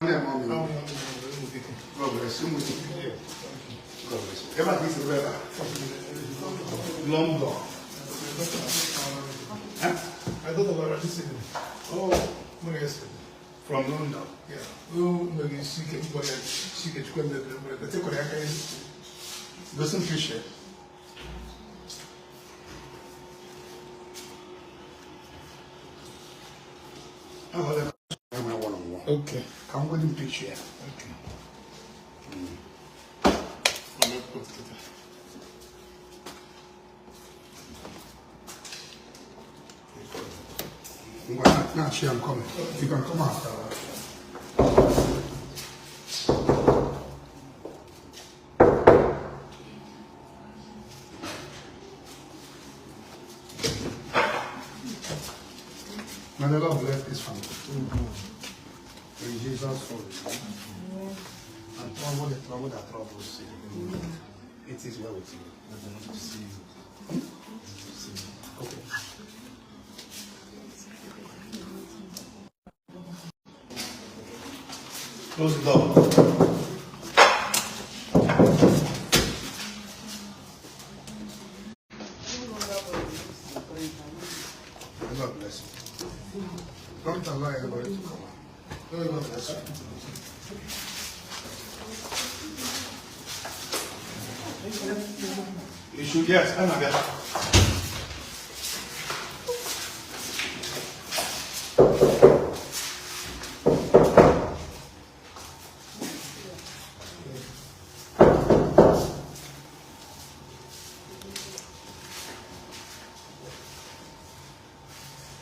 God bless you. God bless you. Ever this forever. London. Huh? I thought about this evening. Oh, Yes. from London. Yeah. Oh, maybe she can go ahead. She can come there. But take what I can. Doesn't appreciate. Okay. I'm going to picture. Okay. Now, I'm coming. You can come after. May the Lord bless this family. In Jesus' name. And trouble the trouble that troubles you. It is well with you. Okay. Close the door. God bless you. Don't allow everybody to come out. God bless you. You should, yes, I'm not there.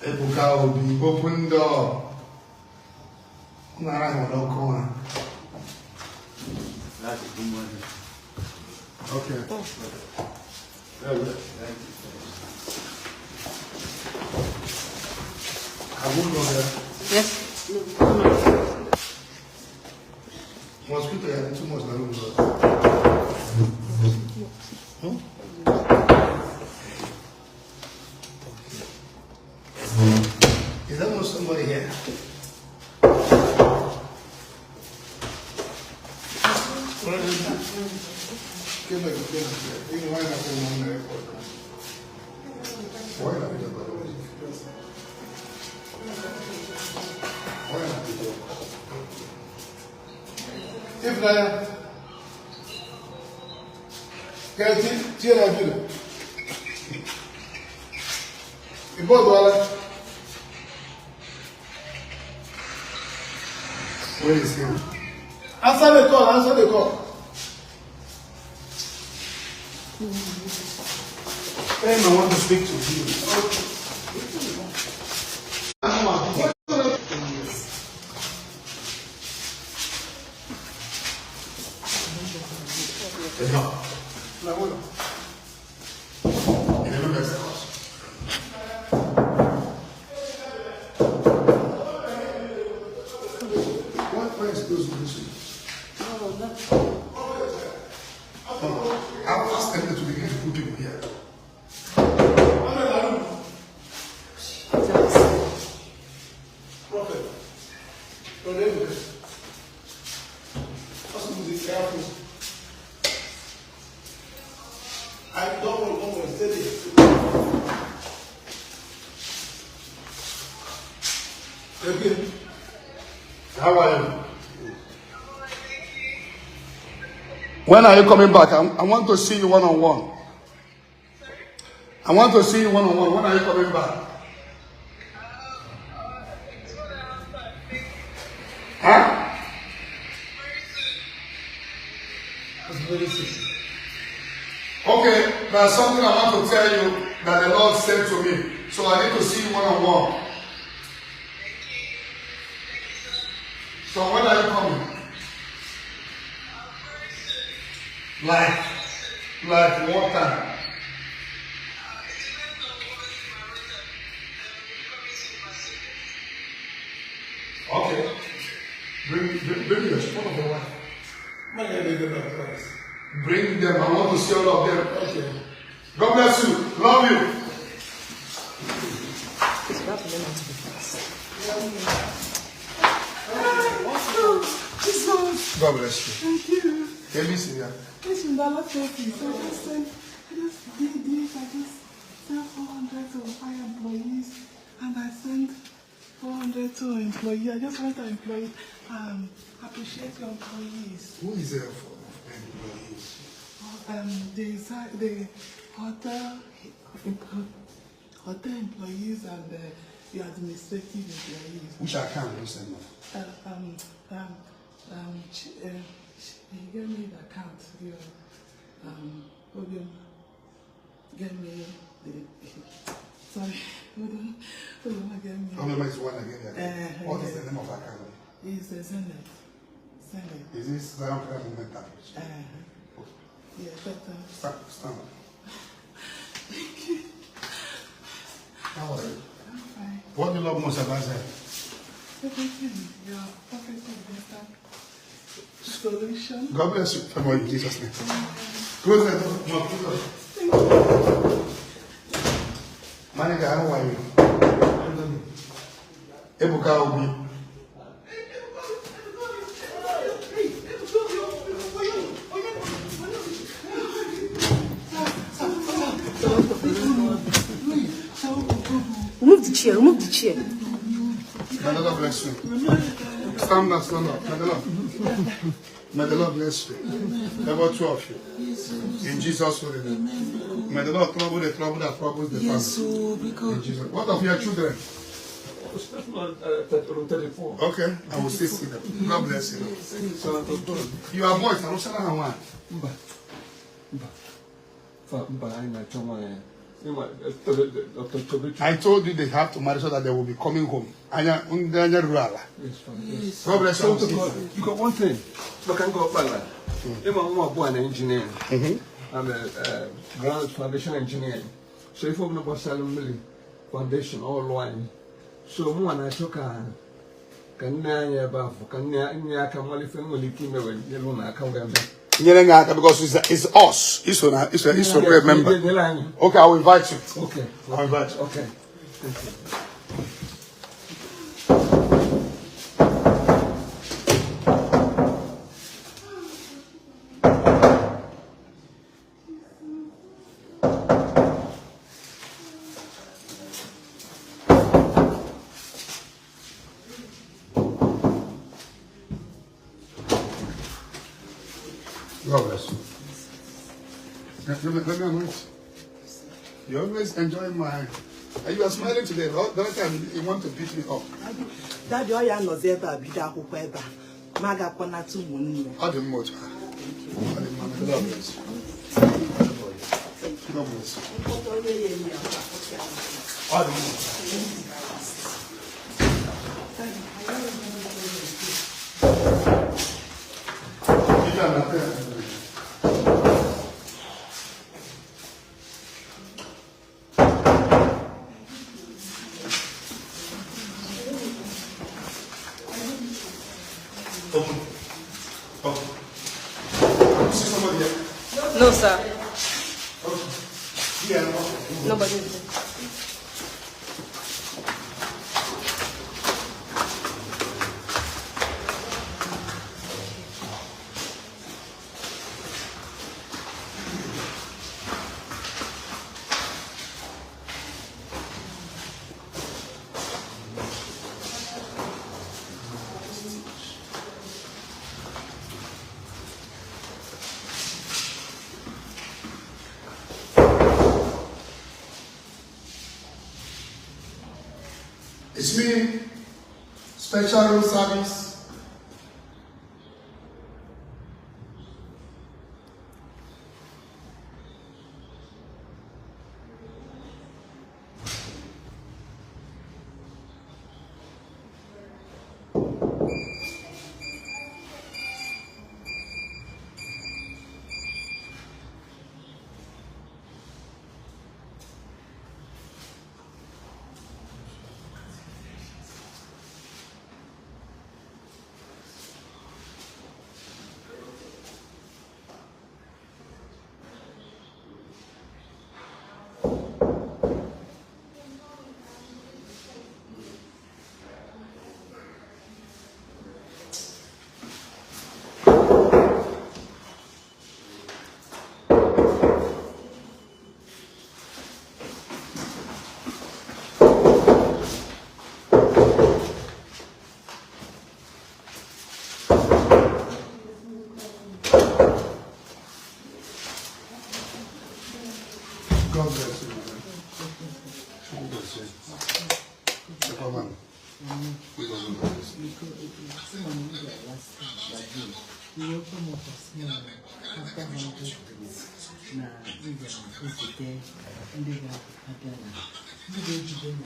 Ebuka Obi, open door. Okay. Very good. Thank you. I will go there. Yes. Mosquito had too much room. Is there no somebody here? Give me a business. You know why not going on there for that? Why not be the Why not be the If can you tell that you? You both well. Where is he? Answer the call, answer the call. I want to speak to you. Where is those music? I'll ask them to begin to put people here. Prophet, I don't want to stay there. Okay. How are you? When are you coming back? I want to see you one-on-one. I want to see you one-on-one. When are you coming back? Huh? That's very soon. Okay, there's something I want to tell you that the Lord said to me. So I need to see you one-on-one. So when are you coming? Like what time? Okay. Bring the phone of your wife. Bring them. I want to see all of them. Okay. God bless you. Love you. It's about to be fast. God bless you. Thank you. Listen here. Listen, that last week, I just did this. I just sent 400 to 5 employees, and I sent 400 to employees. I just want to appreciate your employees. Who is there for employees? The hotel employees and the administrative employees. Which account do you send them? He gave me the account. Obi gave me the. Sorry, Obi gave me. How many is one again? What is the name of the account? It's the Senate. Is this Zion Prayer Movement? Yeah, but. Stand up. Thank you. How are you? I'm fine. What do you love most about Zion? Everything. Your perfect investor solution. God bless you. Come on, in Jesus' name. Close the door. No, close the door. Manager, how are you? Ebuka Obi. Remove the chair, remove the chair. May the Lord bless you. Stand up, stand up. May the Lord bless you. About two of you. In Jesus' holy name. May the Lord trouble the trouble that troubles the family. In Jesus. What of your children? 34. Okay, I will still see them. God bless you. You are boys, I don't say that one. I told you they have to marry so that they will be coming home. God bless you. You got one thing. Look, I'm going I'm an engineer. I'm a ground foundation engineer. So if I'm not selling foundation all line, so more I took a can because it's us. It's a member. Okay, I will invite you. Okay. I'll invite you. Okay. Thank you. God bless you. Let me anoint. You always enjoy my. And you are smiling today. The other time you want to beat me up. Daddy, all you know is that Bida Hukweba. Maga Konatu Munni. How the much? God bless you. God bless you. How the much? No, sir. Yeah. Nobody. It's me, special room service. will come up as small after 100 days. Now, we will visit there and they got again. We will do them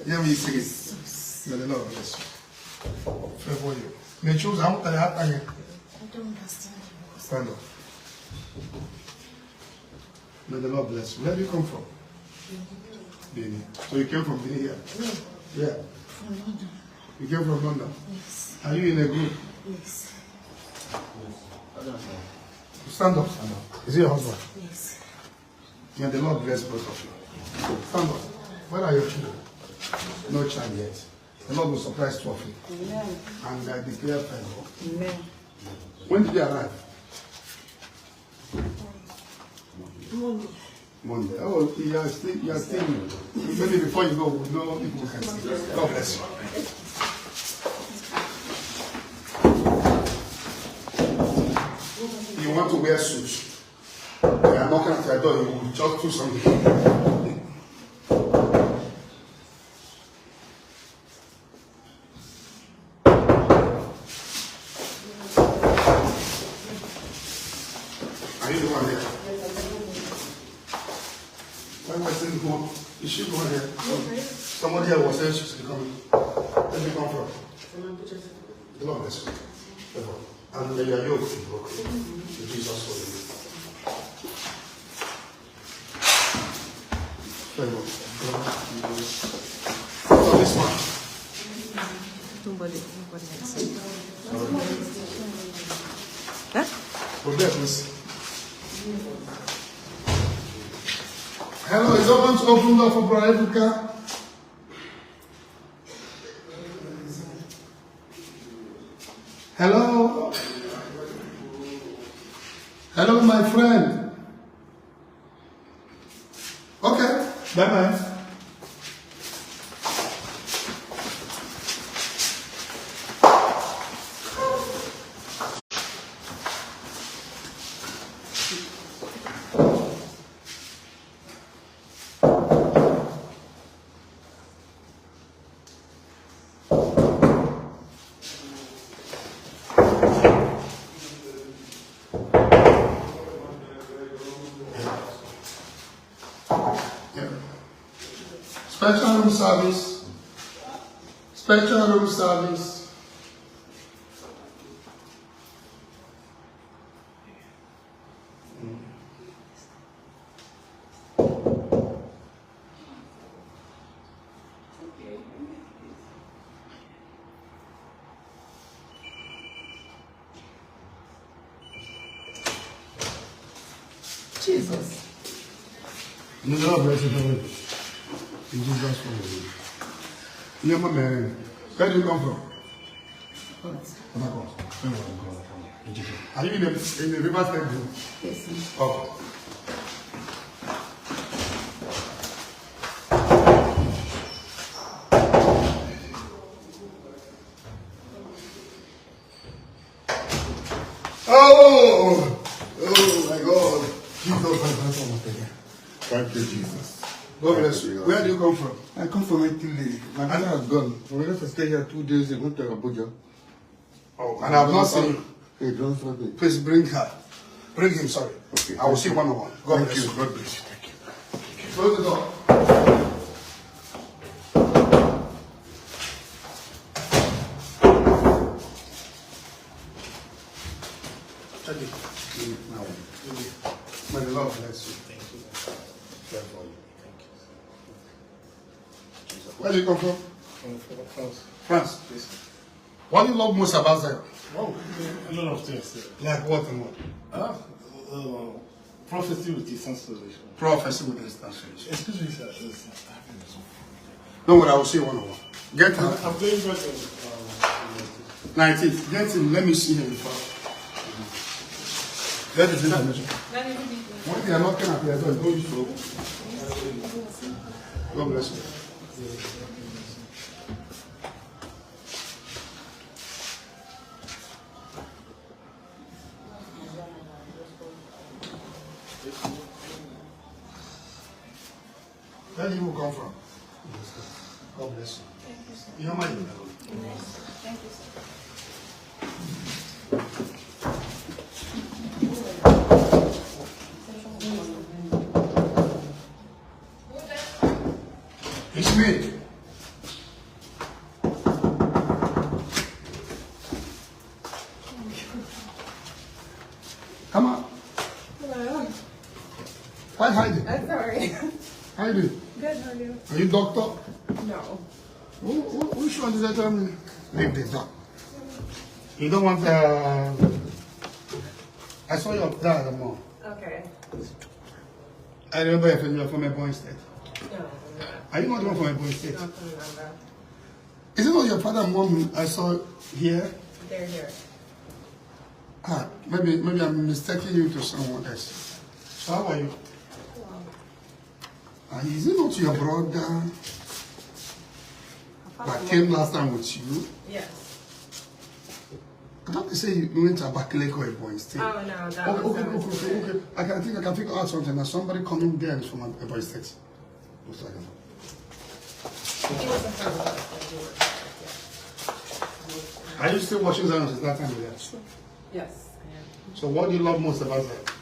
Yeah, we sing it. May the Lord bless you. Favor you. May choose how can I have again? I don't understand. Stand up. May the Lord bless you. Where do you come from? Benin. So you came from Benin here? Yeah. From London. You came from London? Yes. Are you in a group? Yes. Stand up. Stand up. Is he your husband? Yes. May the Lord bless both of you. Stand up. Where are your children? No child yet. The Lord will surprise two of you. Amen. And I declare favor. Amen. When did you arrive? Monday. Monday. Oh, you are still. Maybe before you go, we know people can see. God bless you. You want to wear suits. They are knocking at your door, you will just do something. Are you the one here? Why was it going? Is she going here? Somebody here was saying she should come. Where did you come from? The Lord bless you. And may your yoke be broken. In Jesus' holy name. So this one. Nobody has it. Well, there, please. Hello, is open to open door for Brother Ebuka? Hello? Hello, my friend. Okay, bye-bye. Special room service. Special room service. Jesus. May the Lord bless you. In Jesus' name. Never man. Where do you come from? Are you in the river state group? Yes, sir. Oh. Oh! Oh my God. Jesus, thank you, Jesus. God bless you. Where do you come from? I come from Italy. My brother has gone. We went to stay here 2 days ago to Abuja. Oh, and I've not seen you. Hey, don't stop it. Please bring her. Bring him, sorry. Okay. I will see one-on-one. God Thank bless you. you. God bless you. Thank you. Close the door. Take it. Now. May the Lord bless you. Thank you. Pray for you. Thank you. Where do you come from? From France. France. Yes. What do you love most about Zion? Oh, a lot of things. Like what and what? Prophecy with the translation. Prophecy with his translation. Excuse me, sir. Don't worry, I will see one-on-one. Get him. I'm going back to 19th. Get him. Let me see him before. That is information. When they are knocking at your door, don't use to open. God bless you. Where do you come from? God bless you. Thank you, sir. You're my Thank you, sir. It's me. Come on. Hello. Why hiding? I'm sorry. How you doing? Good, how are you? Are you doctor? No. Which one did I tell me? Leave this up. You don't want I saw your dad more. Okay. I remember if you're from a boy state. No, I'm not. Are you not the one from a boy state? Not from Uganda. Is it not your father and mom I saw here? They're here. Ah, maybe I'm mistaking you to someone else. So how are you? Is it not your brother that came last time with you? Yes. I thought they say you went to Abakaleke or a boy state. Oh, no, that Okay, was okay. I think I can figure out something. That somebody coming there is from a boy state. Looks like it. He wasn't from us, but he was. Are you still watching Zion since that time you left? Yes, I am. So what do you love most about that?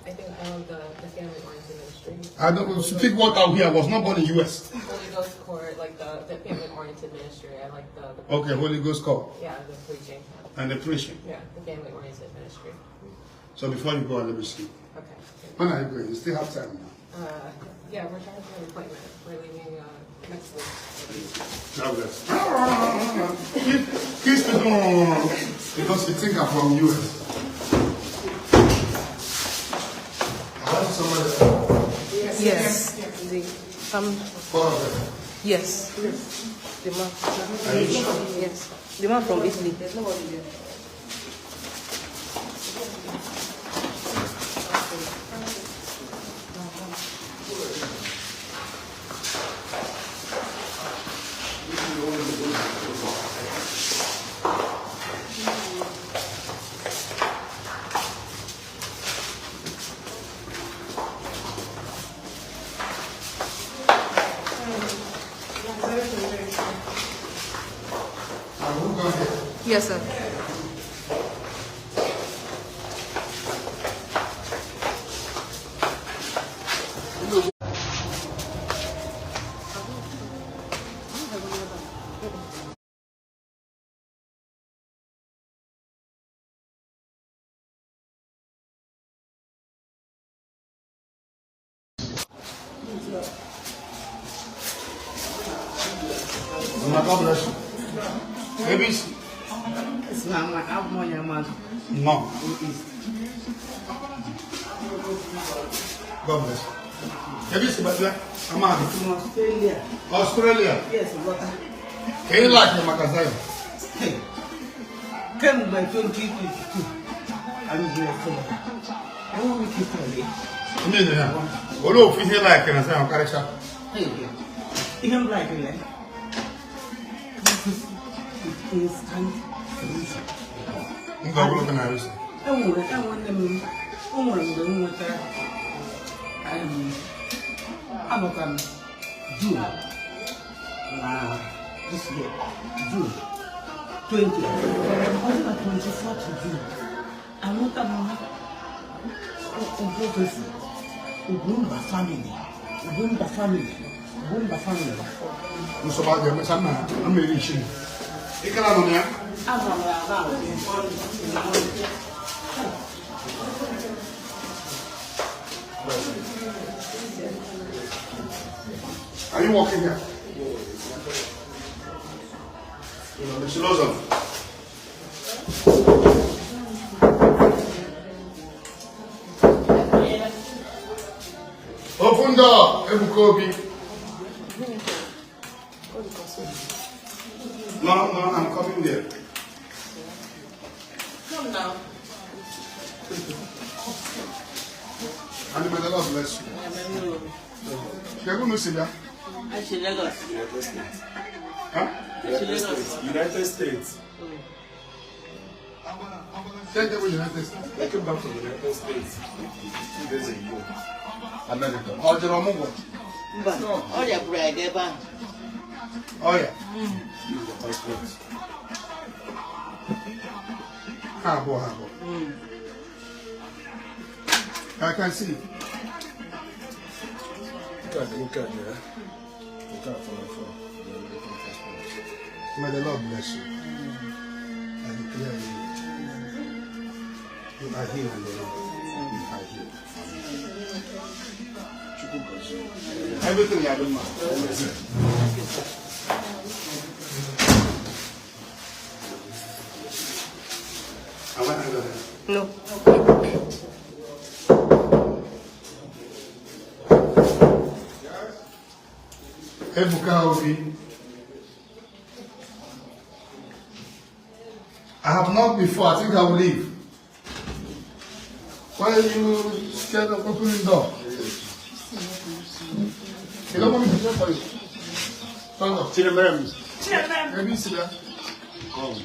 I think I love the family-oriented ministry. I don't speak what out here. I was not born in US. Holy Ghost Court, like the family-oriented ministry. I like the Okay, Holy Ghost call yeah, the preaching. and the preaching. Yeah, the family-oriented ministry. So before you go, let me see. Okay. When are you going? You still have time now. Yeah, we're trying to do an appointment. We're leaving next week. God bless. Kiss me. Because you think I'm from US. I have somebody. Yes. Yes. The man. Are you sure? Yes. The man from Italy. There's nobody there. Yes, sir. God bless you. Babies? No. God bless you. Babies, but I'm out. From Australia. Australia? Yes, but Can you like your magazine? came by 2022. I'm here for I want to keep early. What do you feel like? And I say, I'm going to Hey, even like it. This is instant solution. I'm going to look I want them. I want them with I'm not June. This year, June 20. I'm 24th June. I'm not a prophecy. Ugumba family. Ugumba family. Ugumba family. I'm so bad, I'm really shitty. You can have them here. Are you walking here? Mr. Lozan. Open door, Ebuka Obi. No, I'm coming there. Come now. And may the Lord bless you. You're going to see that? Actually, Lagos. Huh? United States. Take them with the United States. They came back from the United States 2 days ago. America. Oh, Jerome. Mba, ọrịa bụrụ anyị ebe ahụ. Oh, yeah. Habo. I can see. Look at there. May the Lord bless you. I declare you. You are healed in the Lord. You are healed. Everything you have in mind. No. Ebuka Obi. I have not before. I think I will leave. Why are you scared of opening the door? You don't want me to do for you. Stand up. Maybe sit there. Come.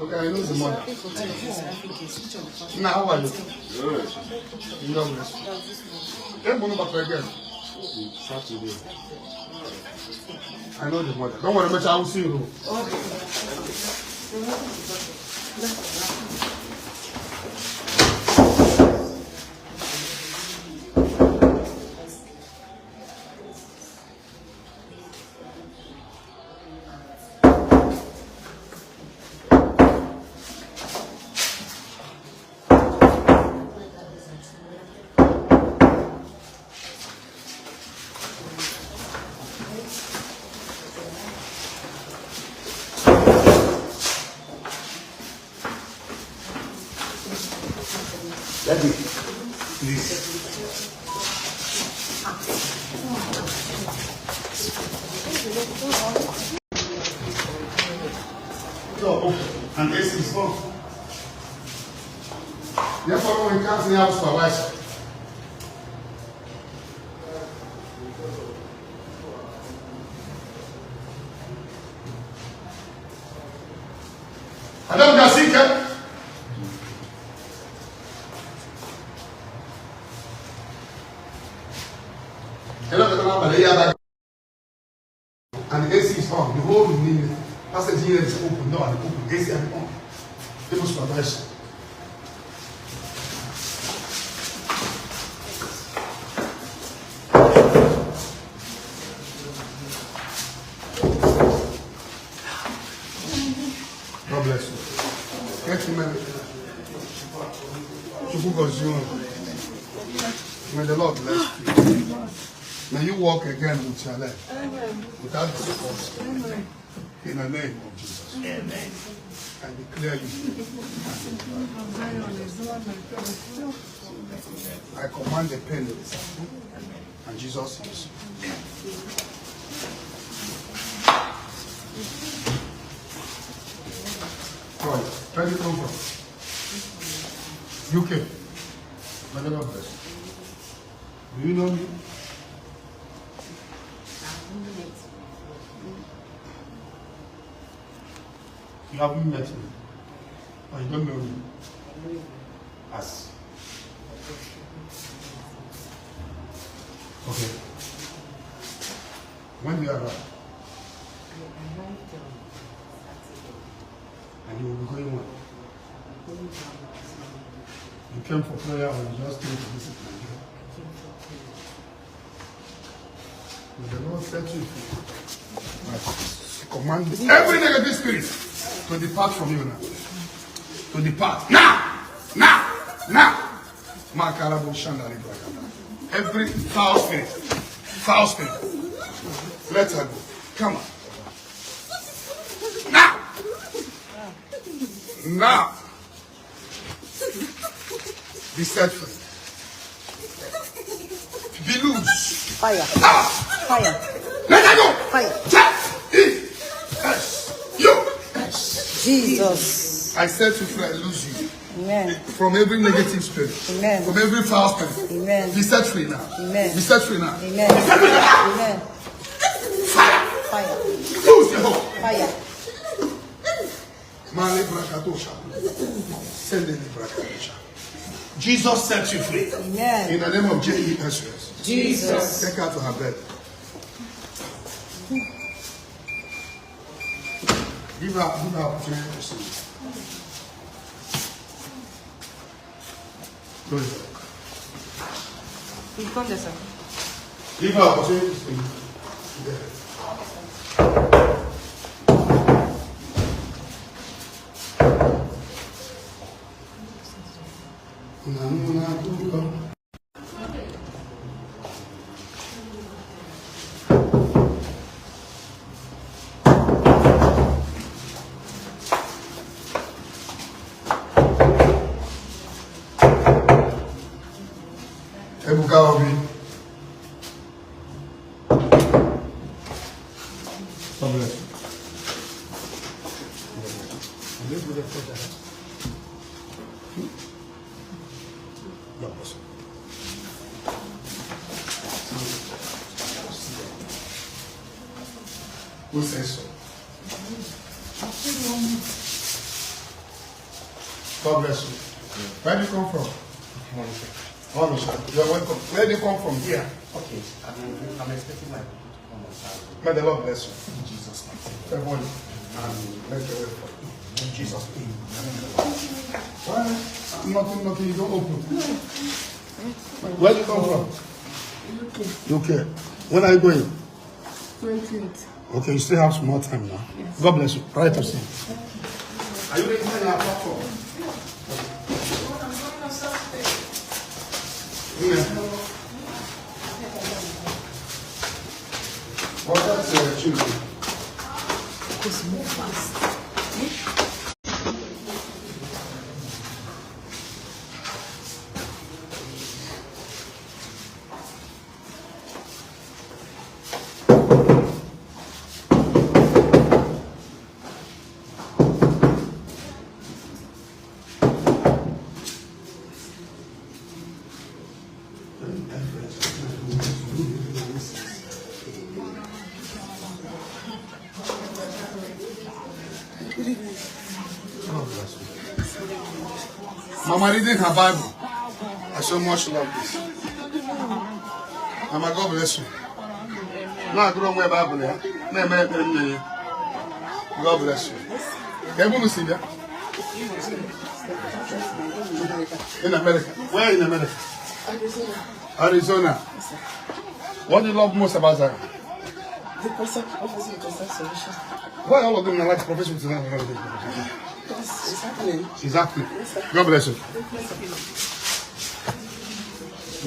Okay, I know the mother. Now, how are you? Good. You know this. Don't move back again. Saturday. I know the mother. Don't worry, I will see you. Okay. Daddy, please. So, and this is fun. Therefore, when we come to the house for wife. Adam Gasika. And the AC is on. The whole room, Pastor Gina is open. No, and open. AC and on. People supervision. God bless you. Thank you, man. May the Lord bless you. May you walk again with your leg. Without disappointment. In the name of Jesus. Amen. I declare you. I command the pain to disappear. And Jesus is. Right. Where do you come from? UK. May the Lord bless you. Do you know me? You haven't met me, or you don't know me as. Okay. When do you arrive? And you will be going where? You came for prayer or you just came to visit Nigeria? May the Lord set you free. Command every negative spirit to depart from you now. To depart. Now! Every foul spirit, let her go. Come on. Now! Be set free. Be loose. Fire. Fire. Let her go. Fire. Jesus. I set you free, I lose you. Amen. From every negative spirit. Amen. From every foul spirit. Amen. Be set free now. Amen. Be set free now. Amen. Amen. Fire. Loose the hold. Fire. Mali brakatosha. Send in the brakatosha. Jesus set you free. Amen. In the name of Jesus. Jesus. Take her to her bed. Give her opportunity to see. Glory to God. Il conde ça. Give her opportunity to see. Ebuka Obi. God bless you. God bless you. Who says so? God bless you. Where do you come from? Oh, you're welcome. Where do you come from? Here. Okay, I'm expecting my people to come on Saturday. May the Lord bless you. In Jesus' name. Everyone, and make your way for you. In Jesus' name. Why? Nothing, you don't open. Where do you come from? UK. When are you going? 28. Okay, you still have some more time now. Yes. God bless you. Right to see. Are you ready to our platform? Yeah. What that's children? Because move fast. Mama reading her Bible. I so much love this. Mama, God bless you. Now I go my Bible here. God bless you. Can you see that? In America. Where in America? Arizona. What do you love most about that? The person offers you a solution. Why all of them are like professionals? Because it's happening. Exactly. God bless you.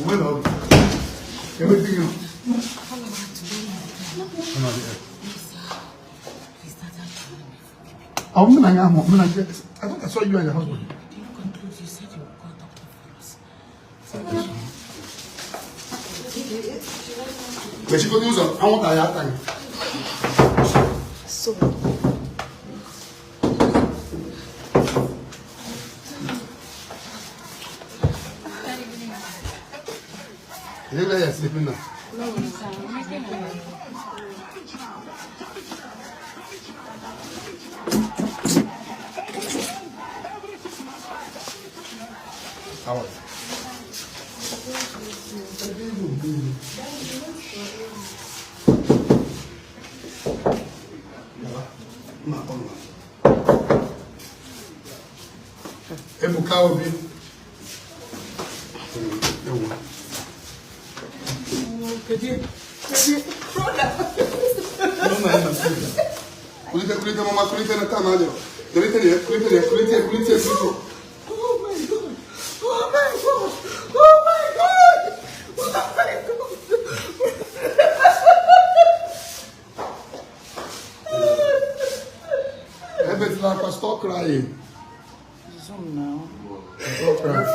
Well, everything else. I thought I saw you and your husband. You said you would contact them for us. But she could use I want to have time. So, You know you're sleeping now. How are you? Ebuka Obi. Kulite mama kulite na tana leo. Kulite. oh my God. Oh my God. Oh my God. Oh my God. Ebet like stop crying. Zoom now. Stop crying.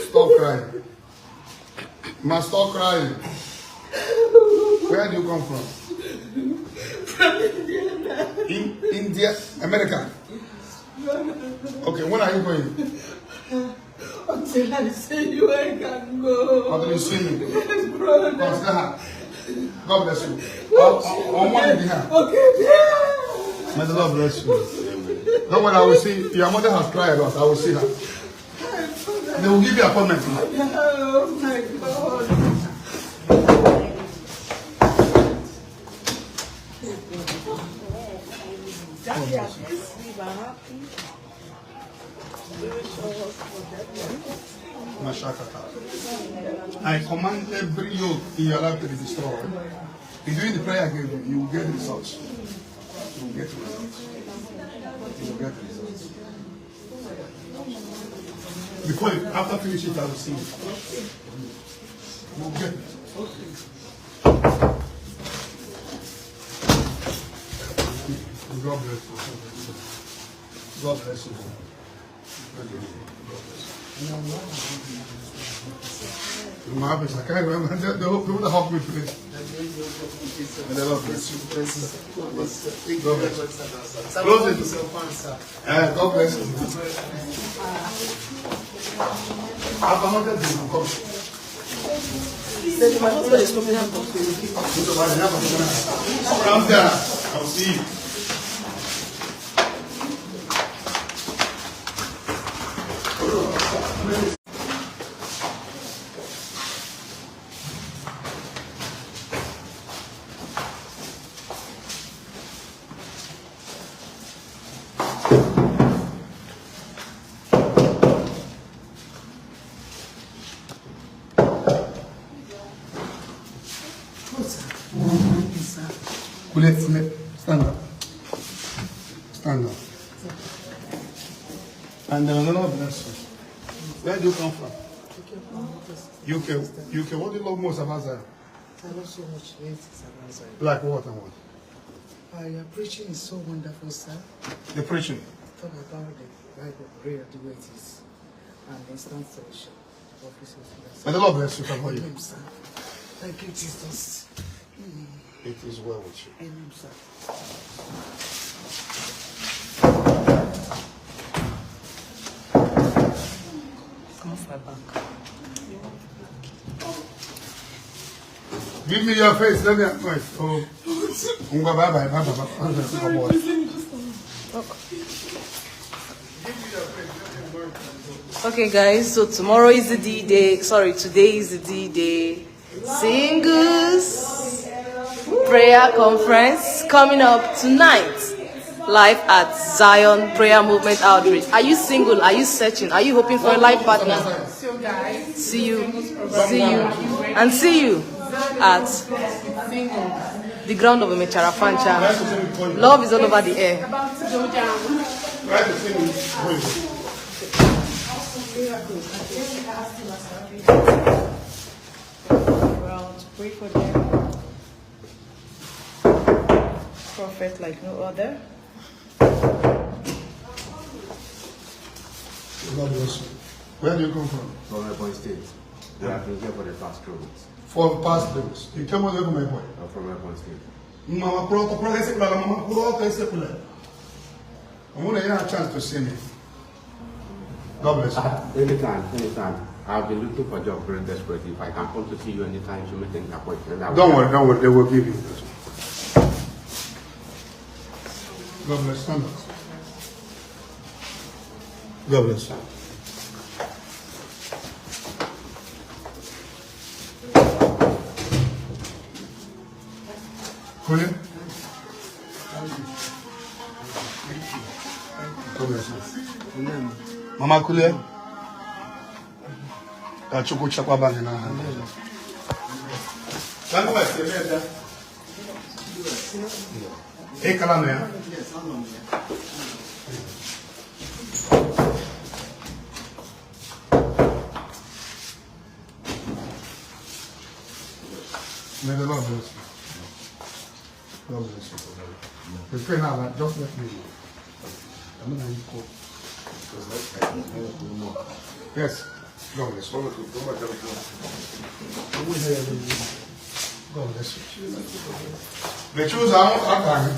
Stop crying. Must stop crying. Where do you come from? From India. In India, America. Okay, when are you going? Until I say you, I can go. Until you see me. Yes, brother. Consider her. God bless you. On one in the hand. Okay. May the Lord bless you. Don't worry, I will see. Your mother has cried a lot. I will see her. They will give you appointment. Oh my God. Daddy, at least we were happy. I command every yoke in your life to be destroyed. If doing the prayer again, you will get results. You will get results. You will get results. After finishing it, I will see you. You will get it. God bless you. God bless you. Marvelous. I can't remember. The people that help me today. And the Lord bless you. God bless you. God bless you. God bless you. I've another thing to come. My husband is coming out of Come down. I'll see you. Stand up. Stand up. And the Lord bless you. Where do you come from? UK. What do you love most about Zion? I love so much about Zion. Like what and what? Your preaching is so wonderful, sir. The preaching. Talk about the Bible, prayer, the way it is, and instant solution. May the Lord bless you for you. Amen, sir. Thank you, Jesus. It is well with you. Amen, sir. Come off my back. Give me your face. Let me. Wait. Oh. Bye bye. Okay, guys, so tomorrow is the D-Day. Sorry, today is the D-Day. Singles prayer conference coming up tonight. Live at Zion Prayer Movement Outreach. Are you single? Are you searching? Are you hoping for a life partner? See you at the ground of a Mecharafancha. Love is all over the air. Well, to pray for them. Prophet like no other. God bless you. Where do you come from? From my point state. I have been here for the past 2 weeks. For the past 3 weeks. You came all the way from my boy. From my point state. Mama Pro, Mama Pro, I'm going to have a chance to see me. God bless you. Anytime. I've been looking for a job very desperately. If I can come to see you anytime to make an appointment. Don't worry. They will give you. God bless. Stand up. God bless you. Kule? God bless you. Mama Kule? Chukwu chekwaba gị n'aha. Ekala na ya. May the Lord bless you. God bless you. The pray now, just let me know. I'm going to call. Yes. God bless you. God bless you. The choose our time.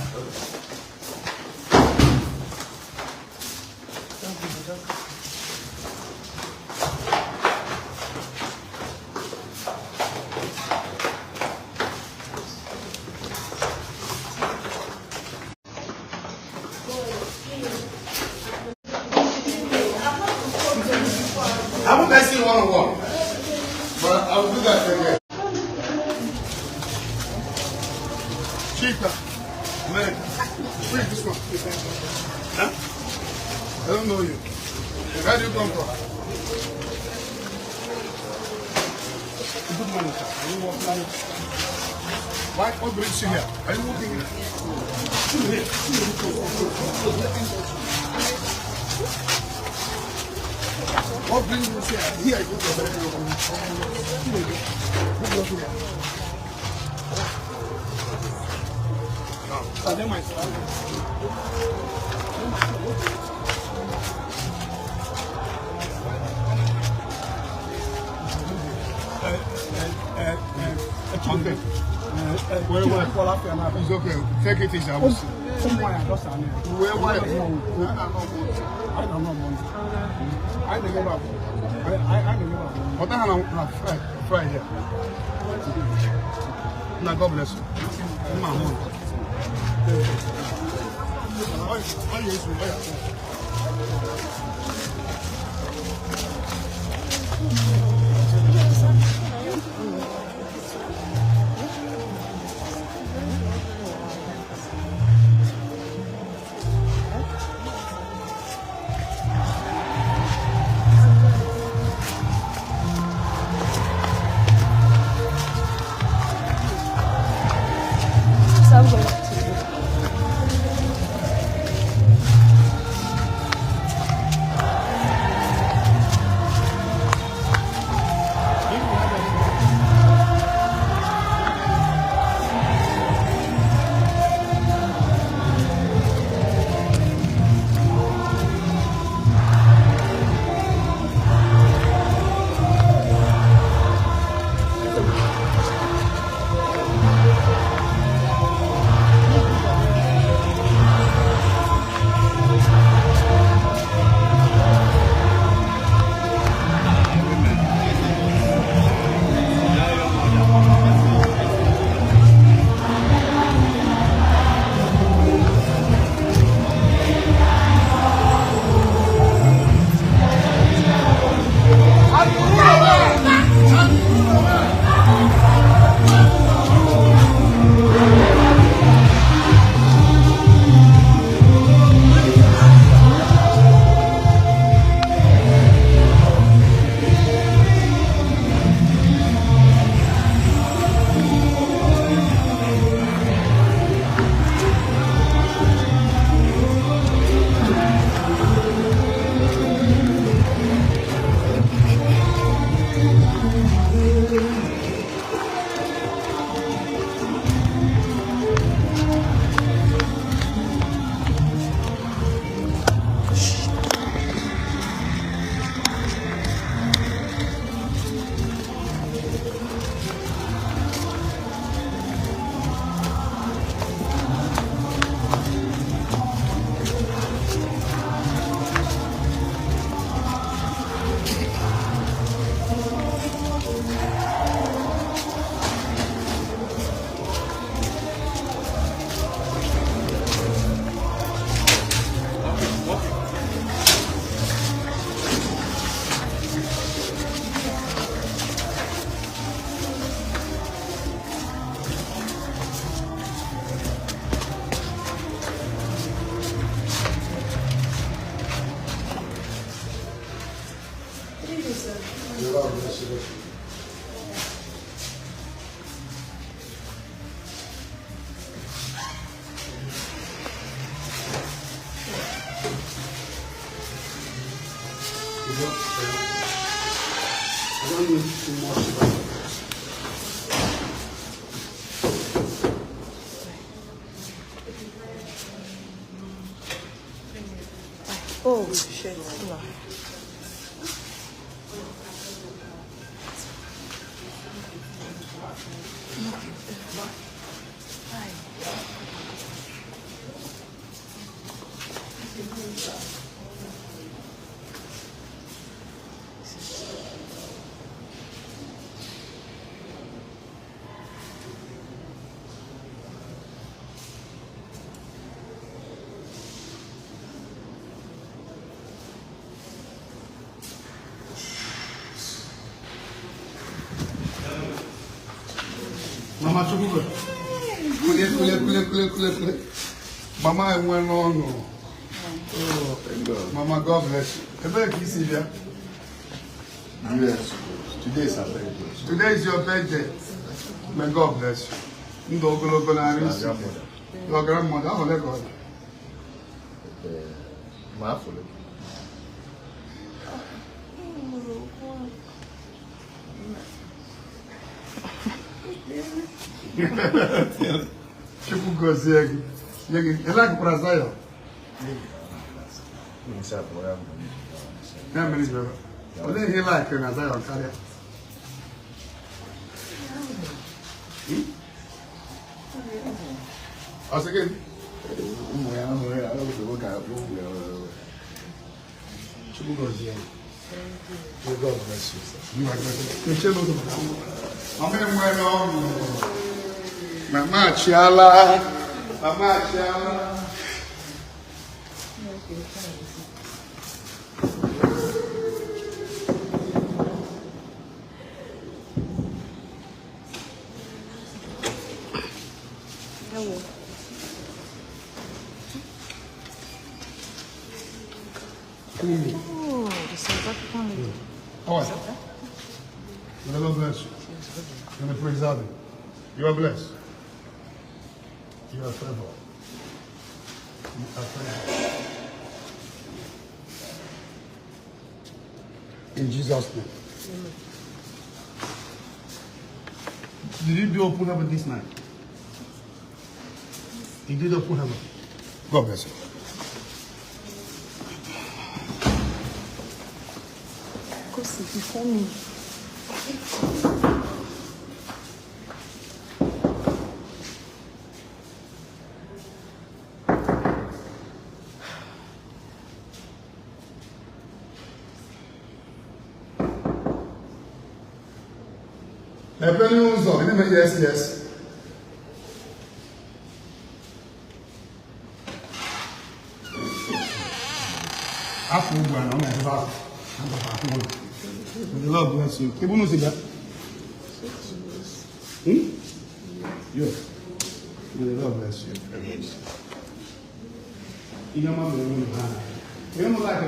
Chica. America. Bring this one. Huh? I don't know you. Where do you come from? Good morning, sir. Are you working? Why? What brings you here? Are you working here? What brings you here? Here, you go to the It's okay. Take it easy. I will see. Where? I don't know. I don't know. What the hell? Fry here. Now, God bless you. My home. Oh shit, no. Mama Chukwuka. Kule. Mama, I went on. Oh, thank God. Mama, God bless you. Yes. Today is our birthday. Today is your birthday. May God bless you. Your grandmother. How old God? My full. Chukwu gozie gị. Nye gị. Ị like Brazil? Yeah, many people. What did he like in Brazil? Carry. Once again. Chukwu gozie gị. May God bless you, sir. You are good. Mama enwere ọṅụ. Mama achiala. Mama achiala. Oh, the South African lady. How are you? May the Lord bless you. May the preserve you. You are blessed. You are favored. You are favored. In Jesus' name. Did you do open heaven this night? You did open heaven. God bless you. Go sit before me. Yes. After the Lord bless you. People know that. Yes. May the Lord bless you. You don't like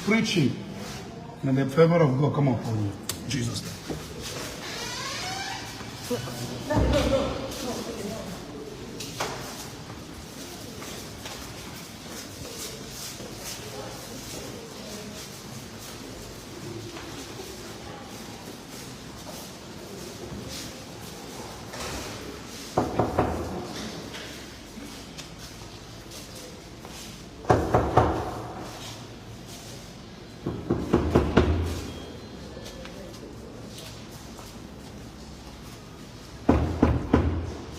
preaching. And the favor of God come upon you. Jesus' name.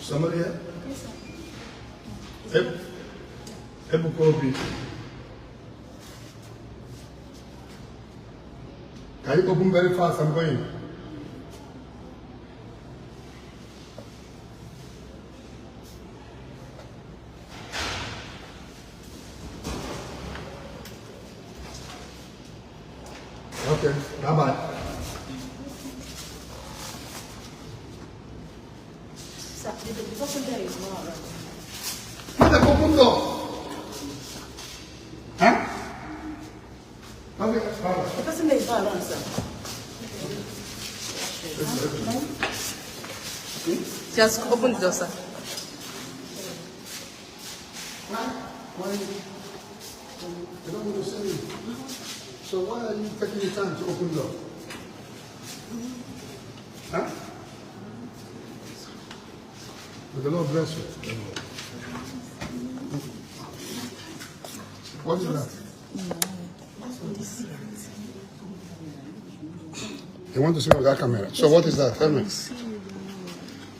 Somebody here? Yes, sir. Ebuka Obi. Can you open very fast? I'm going. Okay, bye-bye. The person there is not around. What the open door? Huh? Okay, bye-bye. The person there is not around, sir. Just open the door, sir. Why? I don't want to say it. So why are you taking the time to open the door? Huh? May the Lord bless you. What is that? You want to see on that camera. So what is that? Tell me.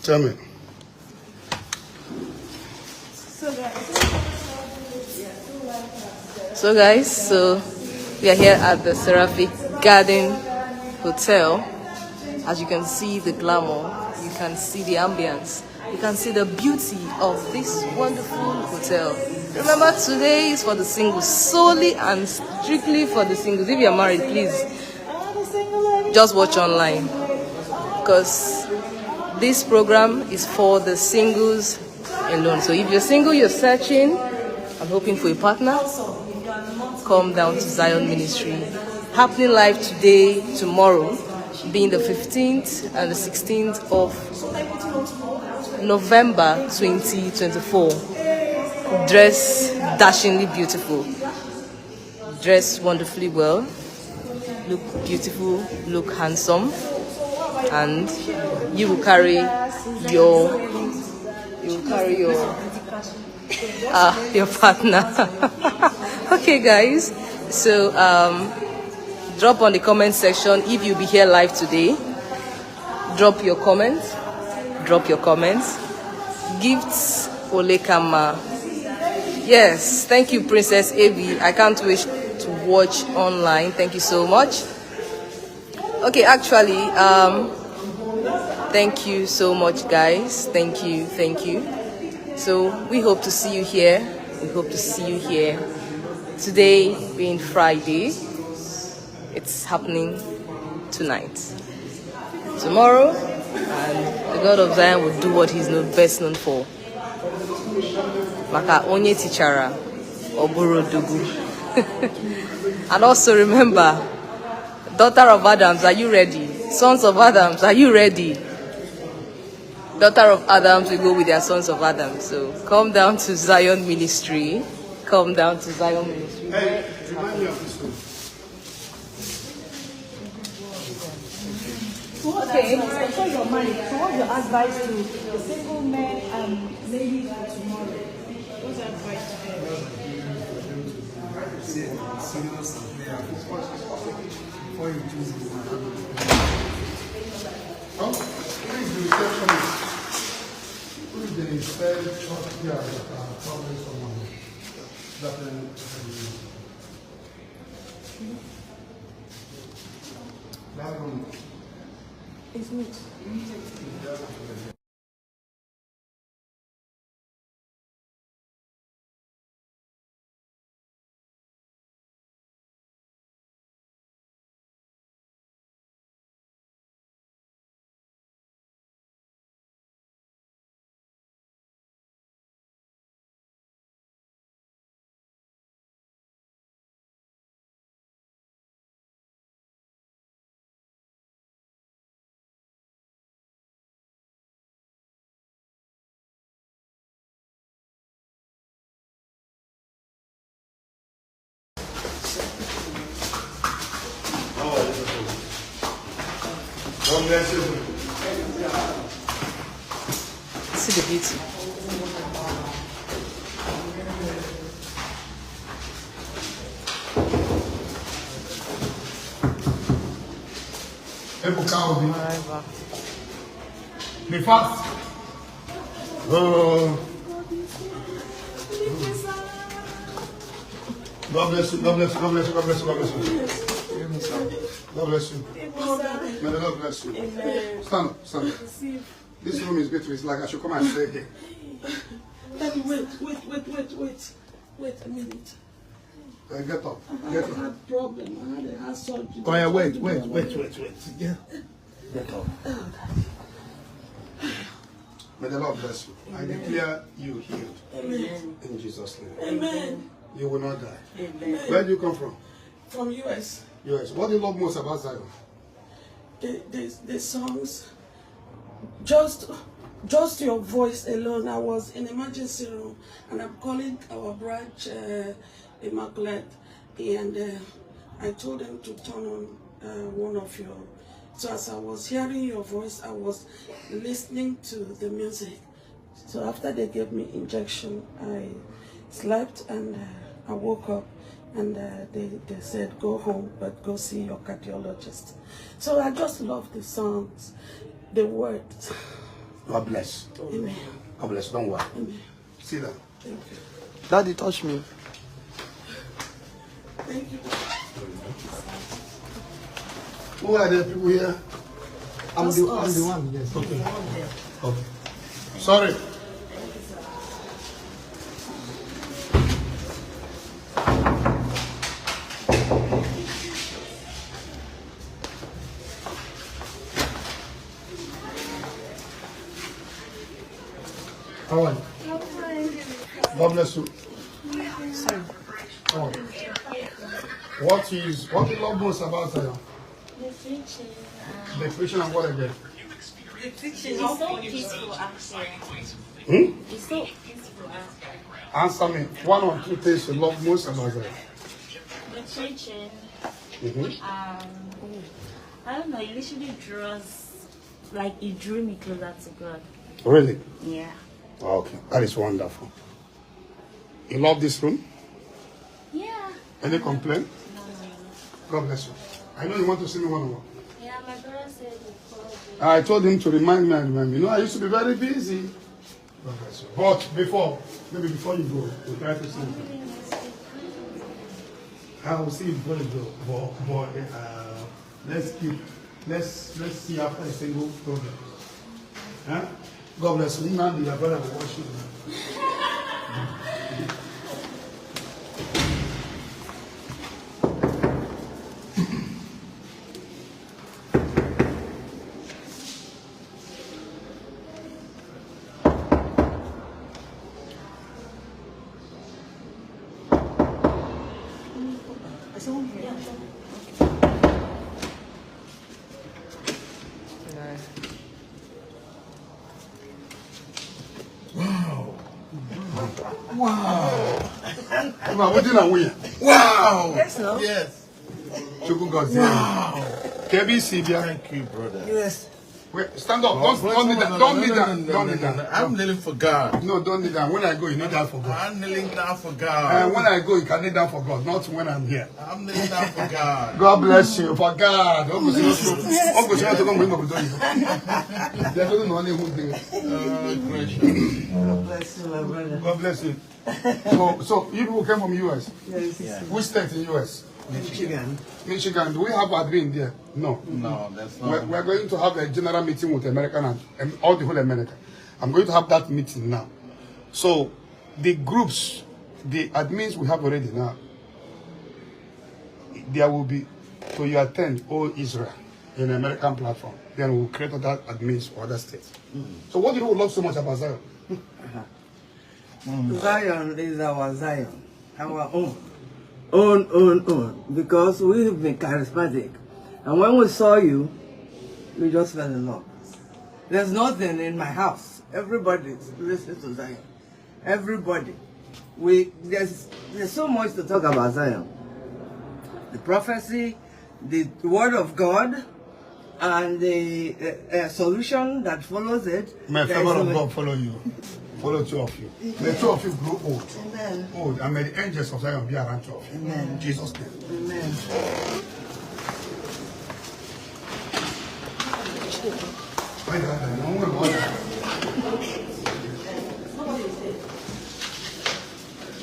Tell me. So guys, we are here at the Seraphic Garden Hotel. As you can see the glamour, you can see the ambience, you can see the beauty of this wonderful hotel. Remember, today is for the singles, solely and strictly for the singles. If you're married, please just watch online, because This program is for the singles alone. So if you're single, you're searching, I'm hoping for a partner, come down to Zion Ministry. Happening live today, tomorrow, being the 15th and the 16th of November 2024. Dress dashingly beautiful. Dress wonderfully well. Look beautiful, look handsome. And you will carry your partner. Okay, guys, so drop on the comment section if you'll be here live today. Drop your comments. Gifts Olekama. Yes, thank you, Princess Ebi. I can't wait to watch online. Thank you so much. Okay, actually, thank you so much, guys. Thank you. So we hope to see you here. Today being Friday, it's happening tonight. Tomorrow, and the God of Zion will do what he's best known for. Maka onye tichara oburu dugu. And also remember, daughter of Adams, are you ready? Sons of Adams, are you ready? Daughter of Adams will go with their sons of Adams. So come down to Zion Ministry. Hey, remind me of this one. Okay, so your money. So what's your advice to the single men and ladies for tomorrow? What's your advice to them? Before you choose the one. Oh, who is the receptionist? Who is the third church here that probably someone that that one? It's me. God bless you. See the beauty. Ebuka Obi. Be fast. Oh. God bless you. God bless you. God bless you. God bless you. God bless you. God bless you. May the Lord bless you. Stand up. Stand up. This room is beautiful. It's like I should come and stay here. Daddy, wait a minute. Get up. Get I up. had problem. I had a heart surgery. Oh, yeah, wait. Yeah. Get up. May the Lord bless you. I declare you healed. Amen. In Jesus' name. Amen. You will not die. Amen. Where do you come from? From US. US. What do you love most about Zion? The songs. Just your voice alone. I was in emergency room and I'm calling our branch Immaculate, and I told them to turn on one of your. So as I was hearing your voice, I was listening to the music. So after they gave me injection, I slept and I woke up, and they said go home but go see your cardiologist. So I just love the songs, the words. God bless. Amen. God bless. Don't worry. Amen. See that. Thank you. Daddy, touch me. Thank you. Who are the people here? I'm the one, yes. Okay. Okay. Sorry. How are you? God bless you. Oh. What do you love most about Zion? The preaching. The preaching and what again? The preaching is so peaceful actually. It's so peaceful actually. Answer me. One or two things you love most about Zion? The preaching. I don't know, it literally it drew me closer to God. Really? Yeah. Okay, that is wonderful. You love this room? Yeah. Any complaint? No. God bless you. I know you want to see me one-on-one. Yeah, my brother said he called you. I told him to remind me and remind me. You know, I used to be very busy. God bless you. But maybe before you go, we'll try to see you. I will see you before you go. But let's see after a single program. Huh? God bless you. Now your brother will watch you. Wow! Yes, no? Yes. Wow! KBC, Thank you, brother. Yes. Wait, stand up. Don't kneel down. Don't kneel down. I'm kneeling for God. No, don't kneel down. When I go, you kneel down for God. I'm kneeling down for God. When I go, you can kneel down for God, not when I'm here. I'm kneeling down for God. God bless you. For God. God bless you, my brother. God bless you. So you people came from US? Yes. Yeah. Which state in US? Michigan. Michigan. Do we have admin there? No. No, that's not. We're going to have a general meeting with American and all the whole America. I'm going to have that meeting now. So the groups, the admins we have already now, there will be, so you attend all Israel in American platform. Then we'll create other admins for other states. So what do you love so much about Zion? Zion is our Zion, our own, because we've been charismatic. And when we saw you, we just fell in love. There's nothing in my house. Everybody listens to Zion. Everybody. There's so much to talk about Zion. The prophecy, the word of God, and the solution that follows it. May the favor of God follow you. Follow two of you. May two of you grow old. Amen. Old. And may the angels of Zion be around two of you. Amen. In Jesus' name. Amen.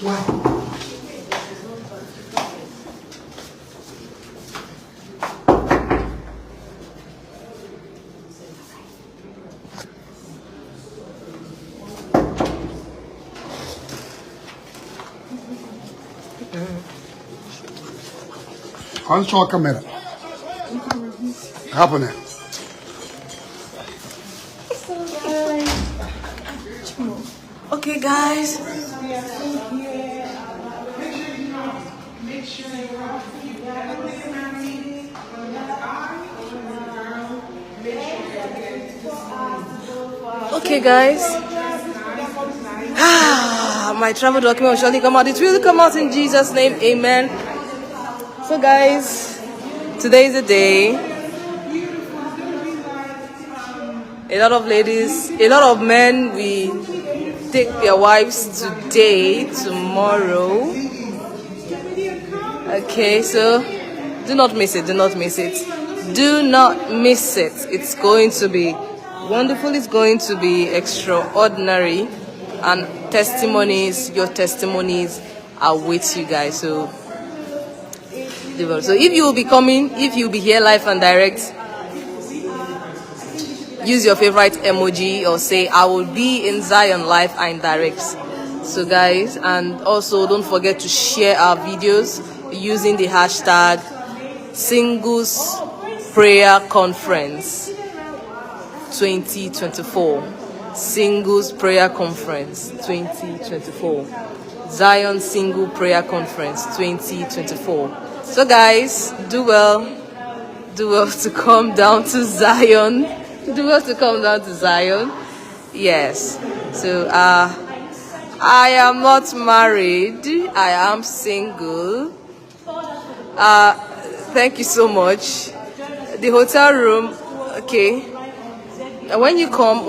Wow. Control camera. Happening. Okay, guys. Okay, guys. My travel document will surely come out. It will come out in Jesus' name. Amen. So, guys, today is the day. A lot of ladies, a lot of men, we take their wives today, tomorrow. Okay, so do not miss it. Do not miss it. Do not miss it. It's going to be wonderful. It's going to be extraordinary. And testimonies, your testimonies are with you guys. So if you will be coming, if you will be here live and direct, use your favorite emoji or say I will be in Zion live and direct. So guys, and also don't forget to share our videos using the hashtag Singles Prayer Conference 2024. Singles Prayer Conference 2024. Zion Single Prayer Conference 2024. So guys, do well to come down to Zion. Do well to come down to Zion. Yes. So I am not married. I am single. Thank you so much. The hotel room, okay. And when you come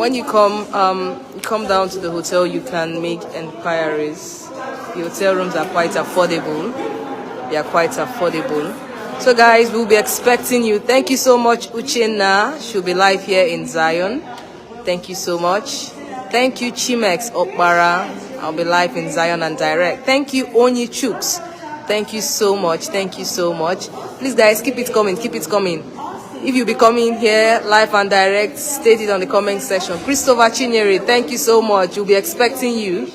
down to the hotel, you can make inquiries. The hotel rooms are quite affordable. They are quite affordable. So guys, we'll be expecting you. Thank you so much, Uchenna. She'll be live here in Zion. Thank you so much. Thank you, Chimex Okbara. I'll be live in Zion and direct. Thank you, Onyi Chooks. Thank you so much. Thank you so much. Please, guys, keep it coming. Keep it coming. If you'll be coming here live and direct, state it on the comment section. Christopher Chinyere, thank you so much. We'll be expecting you.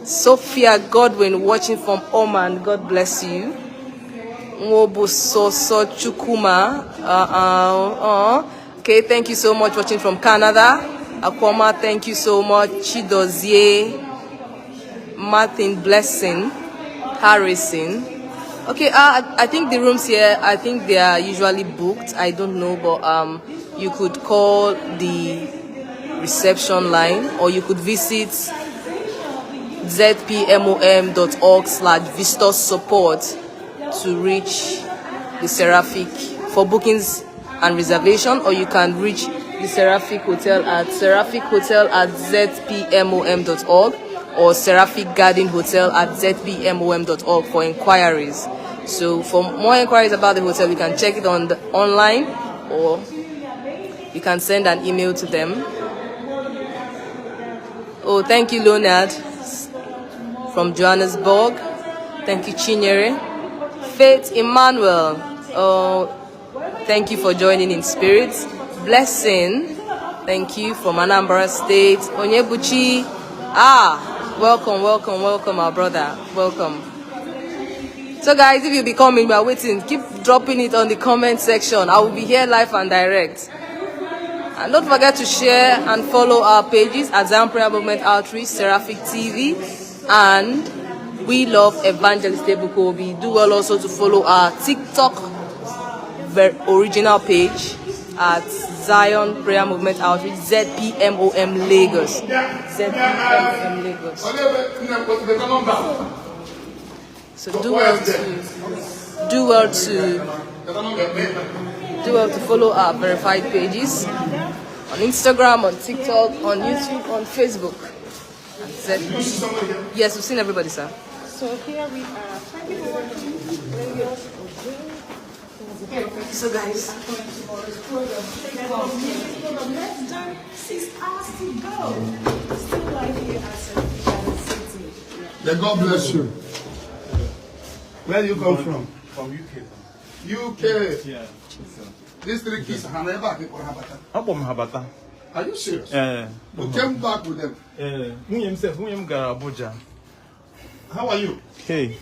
Sophia Godwin watching from Oman. God bless you. Nwobusoso Chukuma. Okay, thank you so much watching from Canada. Akwoma, thank you so much. Chidozie, Martin Blessing, Harrison. Okay, I think the rooms here, I think they are usually booked. I don't know, but you could call the reception line, or you could visit zpmom.org/visitor support to reach the Seraphic for bookings and reservation, or you can reach the Seraphic Hotel at zpmom.org or Seraphic Garden Hotel at zpmom.org for inquiries. So for more inquiries about the hotel, you can check it on the online, or you can send an email to them. Oh, thank you, Leonard from Johannesburg. Thank you, Chinyere. Faith Emmanuel. Oh, thank you for joining in spirit. Blessing. Thank you from Anambra State. Onyebuchi. Welcome, our brother. Welcome. So guys, if you'll be coming, we are waiting. Keep dropping it on the comment section. I will be here live and direct. And don't forget to share and follow our pages at Zion Prayer Movement Outreach, Seraphic TV, and We Love Evangelist Ebuka Obi. Do well also to follow our TikTok original page at Zion Prayer Movement Outreach, ZPMOM Lagos. ZPMOM Lagos. So do well to follow our verified pages on Instagram, on TikTok, on YouTube, on Facebook. Yes, we've seen everybody, sir. So here we are. Thank you for watching. So guys, Next time, 6 hours to go. Still live here at City. May God bless you. Where do you come from? From UK. UK. Yeah. These 3 kids have never been for Habata. I'm from Habata. Are you serious? Yeah. You came back with them. William Garabuja. How are you? Hey.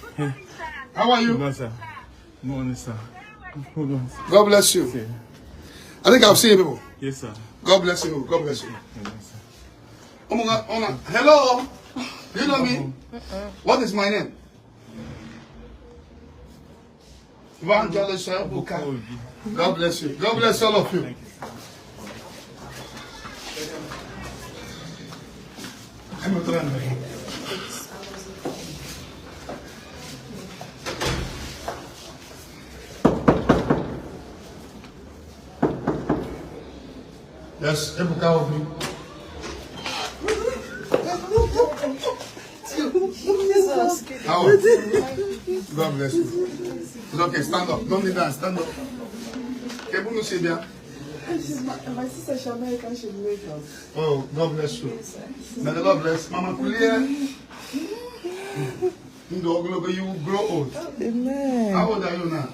How are you? No, sir. No, sir. Hold on. God bless you. I think I've seen people. Yes, sir. God bless you. God bless you. Oh my God. Hello. Do you know me? What is my name? Evergelist Ebuka. God bless you. God bless all of you. Thank you, sir. I'm trying to Yes, Ebuka Obi. How are you? God bless you. It's okay, stand up. Don't need that, stand up. My sister Shamaica, she'll be with us. Oh, God bless you. May the Lord bless. Mama Kulia. You will grow old. Amen. How old are you now?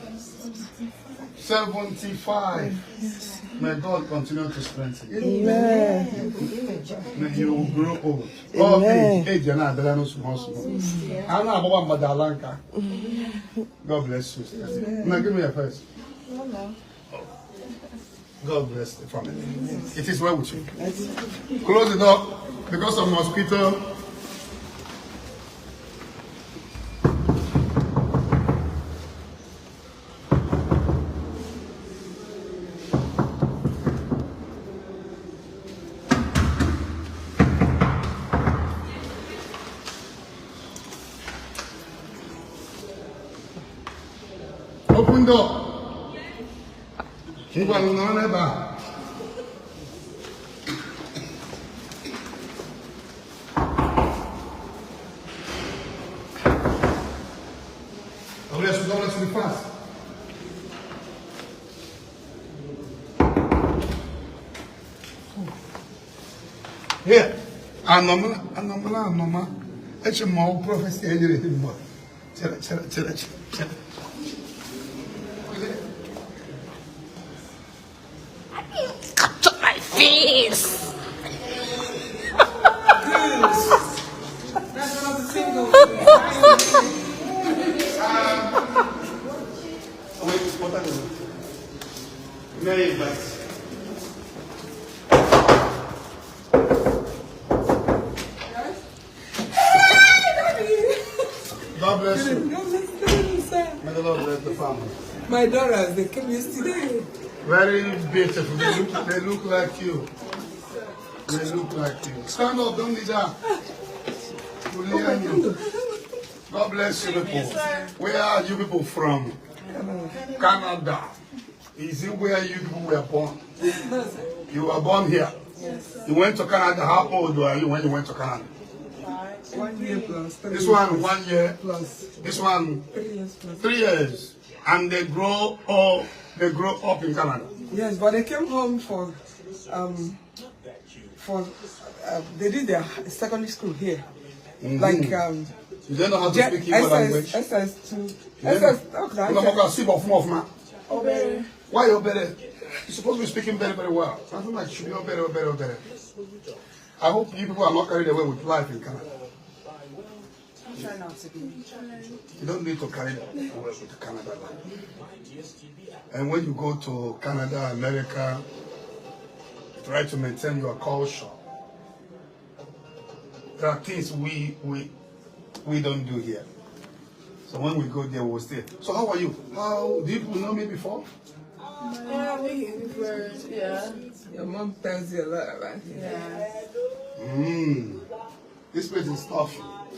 75. Yes. May God continue to strengthen you. Amen. May you will grow old. Amen. God bless you. Now give me a face. God bless the family. It is well with you. Close the door because of mosquito. Open door. God bless you, be fast. Here, Anoma. It's a more prophecy. Cut my face. God bless you. May the Lord bless the family. My daughters, they came yesterday. Very beautiful. They look like you. They look like you. Stand up, don't need that. God bless you people. Where are you people from? Canada. Is it where you people were born? You were born here. You went to Canada. How old were you when you went to Canada? 1 year plus. This one 1 year plus. This one 3 years plus. 3 years. And they grow up in Canada. Yes, but they came home they did their secondary school here. Like you don't know how to speak Igbo language. SS2. Why you better? You're supposed to be speaking very, very well. Something like should be better. I hope you people are not carried away with life in Canada. Try not to be. You don't need to carry away with the Canada life. And when you go to Canada, America, try to maintain your culture. There are things we don't do here. So when we go there, we'll stay. So how are you? How do you people know me before? Yeah, yeah. Your mom tells you a lot about it. Yeah. This place is tough.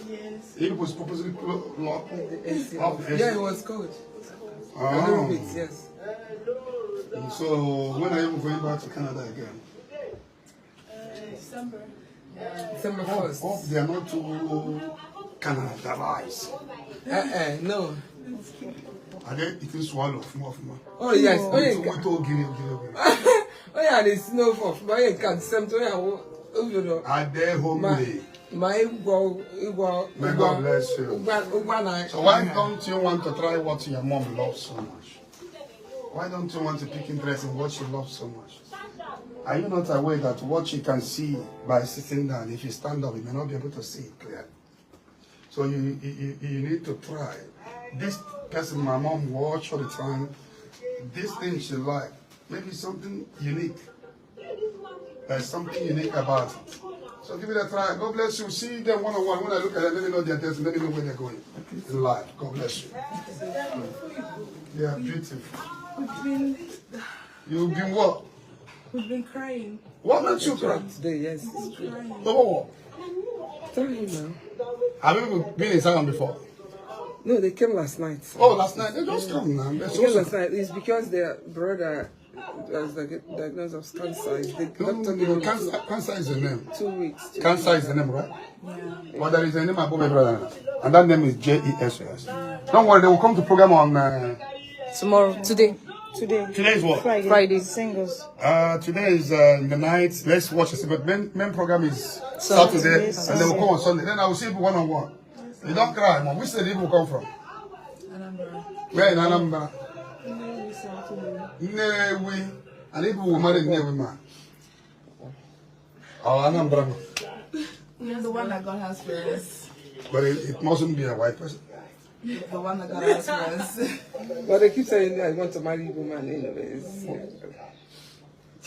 Yes. It was purposely locked. Yeah, it was cold. A little bit, yes. So when are you going back to Canada again? December 1st. Hope they are not too Canadized. No. Are they eating swallow? Oh yes. Oh yeah, the snow of my cat. Are they homely? May God bless you. So why don't you want to try what your mom loves so much? Why don't you want to pick interest in what she loves so much? Are you not aware that what she can see by sitting down, if you stand up, you may not be able to see it clearly? So you need to try. This person my mom watch all the time, this thing she like, maybe something unique. There's something unique about it. So give it a try. God bless you. See them one-on-one. When I look at them, let me know their taste, let me know where they're going in life. God bless you. They are beautiful. You've been what? We've been crying. What makes you cry? Today, yes. Over what? Tell him now. Have you been in Zion before? No, they came last night. Oh, last night? They just come now. They came last night. It's because their brother was diagnosed of cancer. Cancer is the name. 2 weeks. Cancer is the name, right? Yeah. Well, there is a name above my brother. And that name is JESS. Don't worry, they will come to program on... Tomorrow. Today. Today is what? Friday. Singles. Today is the night. Let's watch it. But main program is Saturday. And they will come on Sunday. Then I will see people one-on-one. You don't cry, Mom. Which city people come from? Anambra. Where in Anambra? Nnewi. And people will marry Nnewi, man. Oh, Anambra. You're the one that God has for us. But it mustn't be a white person. The one that God has for us. But they keep saying I want to marry Igbo man anyways.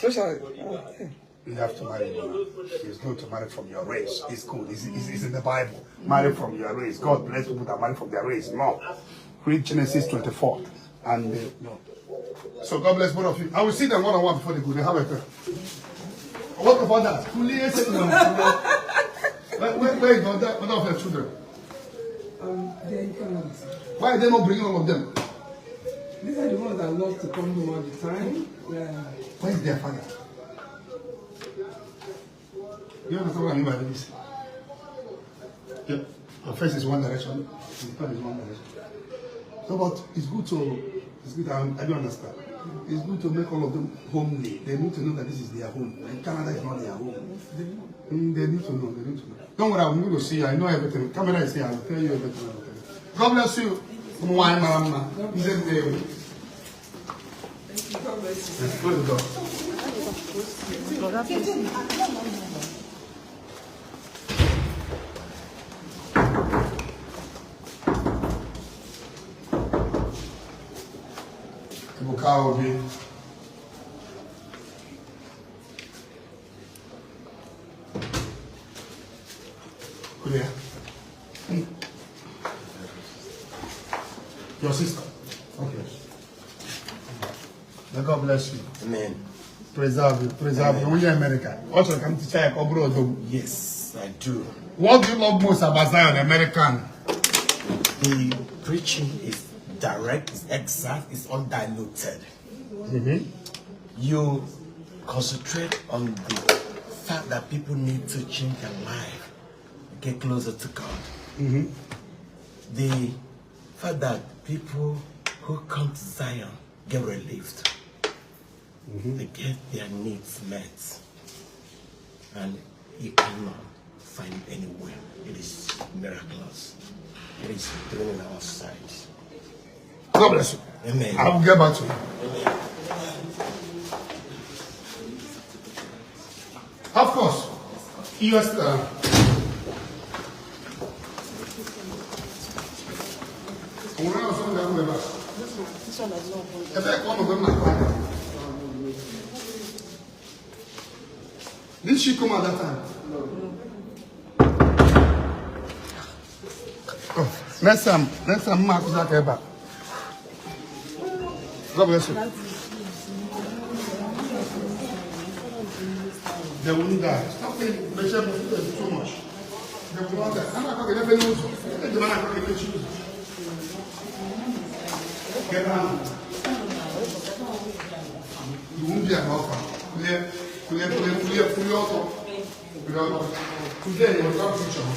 You have to marry a woman. It's good to marry from your race. It's good. It's in the Bible. Marry from your race. God bless people that marry from their race. No. Read Genesis 24. And no. So God bless both of you. I will see them one-on-one before they go. They have a prayer. What about that? Where is one of your children? Why are they not bringing all of them? These are the ones that love to come home all the time. Yeah. Where is their father? You understand what I mean by this? Yeah. Our face is one direction, the plan is one direction. So, but it's good, I do understand. It's good to make all of them homely. They need to know that this is their home. And Canada is not their home. They need to know, Don't worry, I'm going to see you. I know everything. Camera is here, I'll tell you everything. God bless you. God bless you. Ebuka Obi. Kulia. Your sister. Okay. May God bless you. Amen. Preserve you. When you're American. Also come to check abroad. Yes, I do. What do you love most about Zion American? The preaching is direct, it's exact, it's undiluted. You concentrate on the fact that people need to change their life, get closer to God. The fact that people who come to Zion get relieved. They get their needs met. And you cannot find it anywhere. It is miraculous. It is doing in our sides. God bless you. Amen. I will get back to you. Amen. Of course, US. Did she come at that time? Oh, next time, Mark is not back. God bless you. They will need that. Stop saying Bishop is too much. They will want that. I'm not going to get any the man I'm going to choose. Get down. You won't be an offer. Today, you will come future.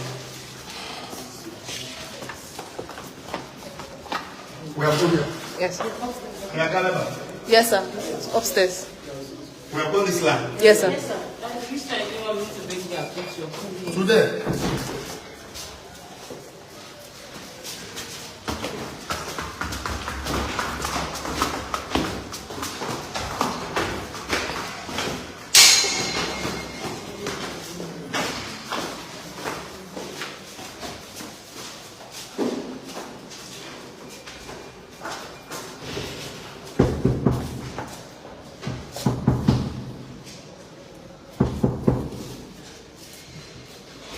We are here. Yes. Yes, sir. It's upstairs. We are on this line. Yes, sir. Today.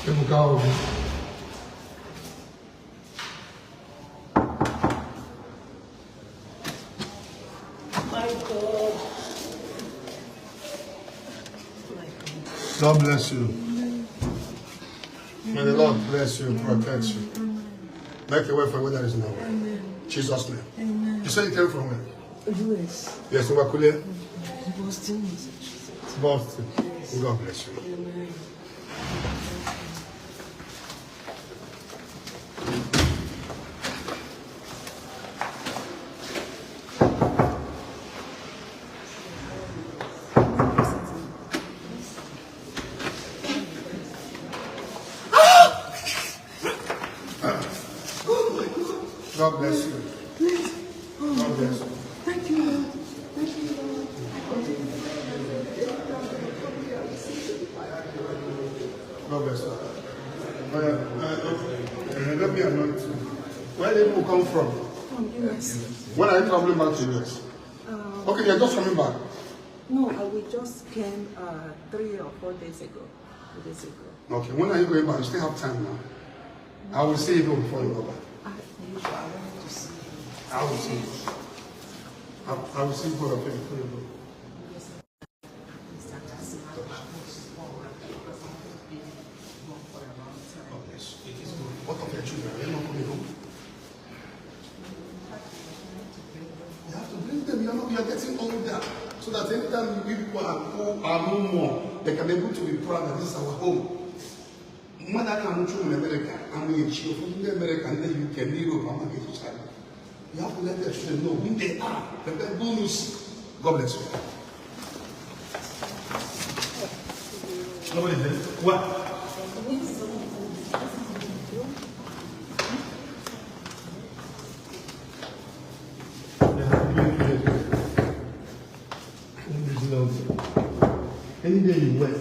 Ebuka Obi. God bless you. May the Lord bless you and protect you. Make a way for where there is no way. Jesus' name. Amen. You said you came from where? US. Yes, in Wakulia? Boston, Massachusetts. Boston. God bless you. Amen. God bless you. God bless you. Thank you, Lord. Thank you, Lord. God bless you. Let me anoint you. Where did you come from? From US. When are you traveling back to US? Okay, you're just coming back. No, we just came 3 or 4 days ago. 2 days ago. Okay, when are you going back? You still have time now. I will see you before you go back. I wanted to see you. I will see you. I will see you before you go. What of your children? Are they not coming home? You have to bring them. You are getting older. So that anytime we people are no more, they can be able to be proud that this is our home. Mother can in America, I'm in America, and then you can Europe, I'm going to China. You have to let their children know who they are. Let them bonus. God bless you. Nobody there? What? Any day you work,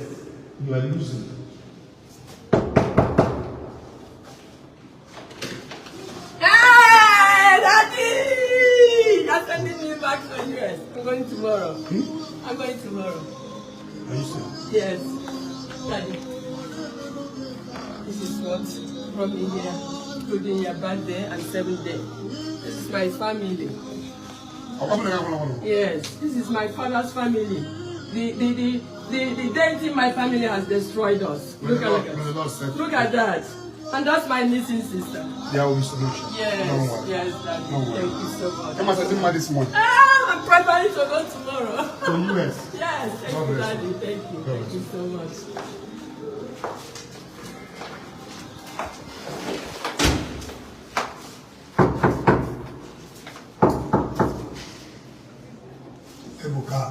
you are losing. Hey, Daddy! You're sending me back to the US. I'm going tomorrow. I'm going tomorrow. Are you serious? Yes. Daddy. This is what brought me here, including your birthday and 7th day. This is my family. Yes, this is my father's family. The deity in my family has destroyed us. Look at that. And that's my missing sister. There will be solution. Yes, yes, Daddy. Thank you so much. Come on, this morning. I'm preparing to go tomorrow. To US? Yes, thank you, Daddy. Thank you. Thank you so much. Ebuka.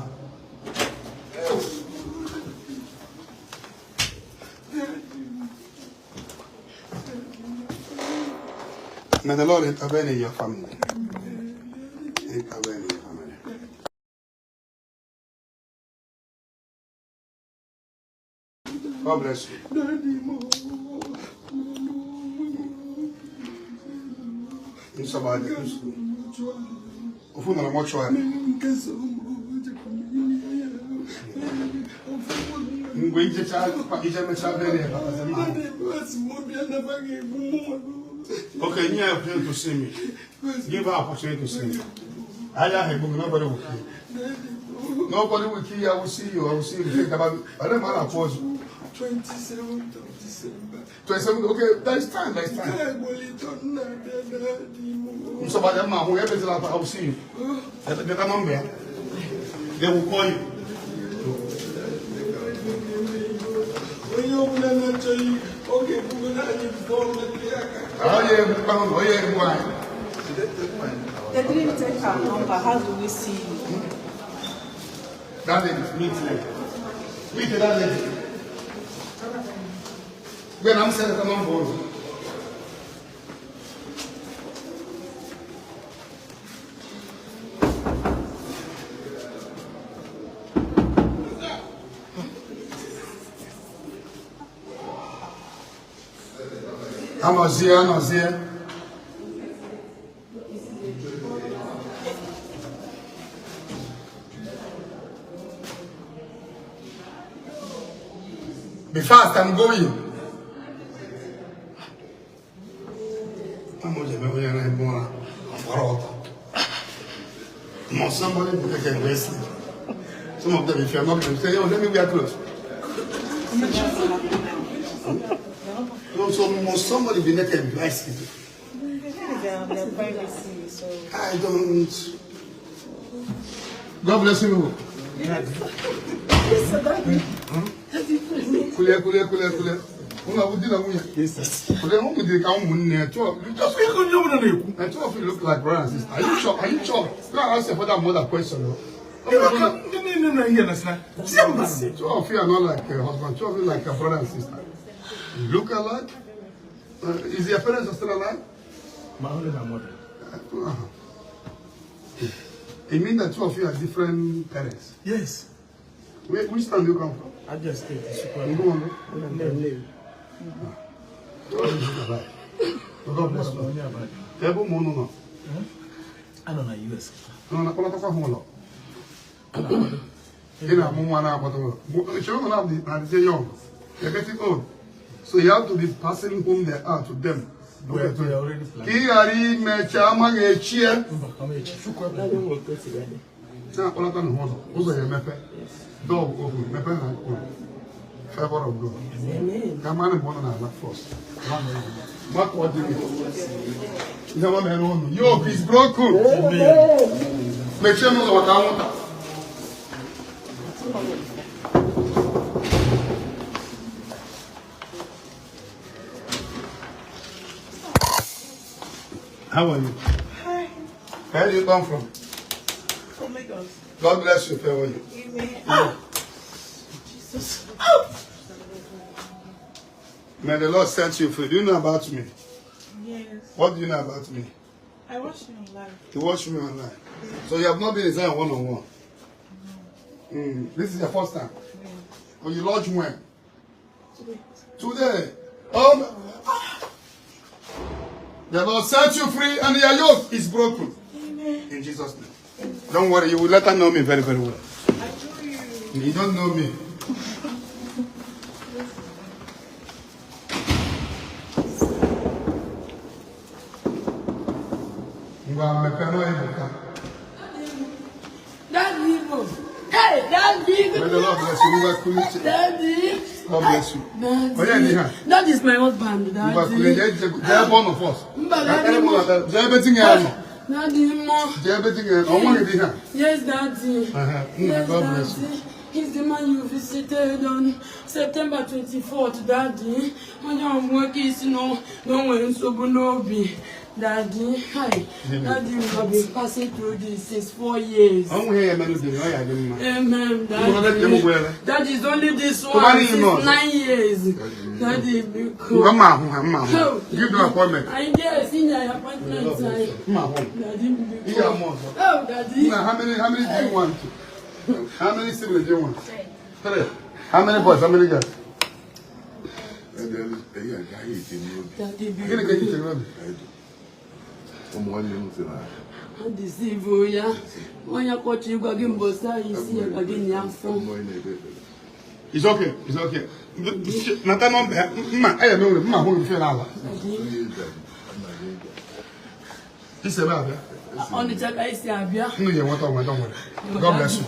May the Lord intervene in your family. Intervene in your family. God bless you. Somebody, ufuna na mortuary. Ngwe okay, you have to see me. Give her opportunity to see me. I have nobody will kill. Nobody will kill you. I will see you. I will see you. Think about it. I don't want to pause. 27th of December. 27th. Okay, there is time. There is time. Somebody, I will see you. Get a number. They will call you. They didn't take our number. How do we see you? That lady, meet lady. Meet that lady. When I'm saying come on board. I'm not here. Be fast, I'm going. Must somebody be taking Wesley? Some of them, if you're not going to say, oh, let me wear clothes. No, so must somebody be naked Wesley? I don't. God bless you. Kulia. Yes. But then who did come near two of you? Just and two of you look like brother and sister. Are you sure? Are you sure? Can I ask you for that mother question? No. Two of you are not like a husband. Two of you like a brother and sister. You look alike. Is your parents still alive? My only my mother. It means that two of you are different parents. Yes. Which town do you come from? I just stayed in God bless you. Table mono. I don't know US. No, You know, children are young. They're getting old. So you have to be passing whom they are to them. We are already planning. Dog open, favor of God. Come on, one and a first. Mark what you mean. Yoke is broken. Make sure you know what I want. How are you? Hi. Where do you come from? From Lagos. God bless you. How are you? Amen. Oh. Jesus. Oh. May the Lord send you free. Do you know about me? Yes. What do you know about me? I watched you online. You watch me online. So you have not been inside one-on-one? No. This is your first time? Yeah. Oh, you lodge when? Today. Today. The Lord set you free and your yoke is broken. Amen. In Jesus' name. Amen. Don't worry, you will later know me very, very well. I know you. You don't know me. That's evil. Hey, that's evil. May the Lord bless you. Daddy. God bless you. Daddy. That is my husband, Daddy. They are one of us. Daddy, yes, Daddy. Yes, God bless you. Daddy. He's the man you visited on September 24th, Daddy. When you're working, you know, no one's so good. Daddy, hi. Daddy, we have been passing through this since 4 years. Amen, Daddy. That is only this one since 9 years. Daddy, because... Give the appointment. I guess in your appointment. Daddy, because... Oh, Daddy. How many do you want? How many siblings do you want? 3. How many boys? How many girls? Daddy, I deceive you, yeah. When you got you got him, boss, you see again, young from. It's okay. It's okay. Nathan, I know my home fell. This is about it. On the check, I see a beer. No, you want to don't worry. God bless you.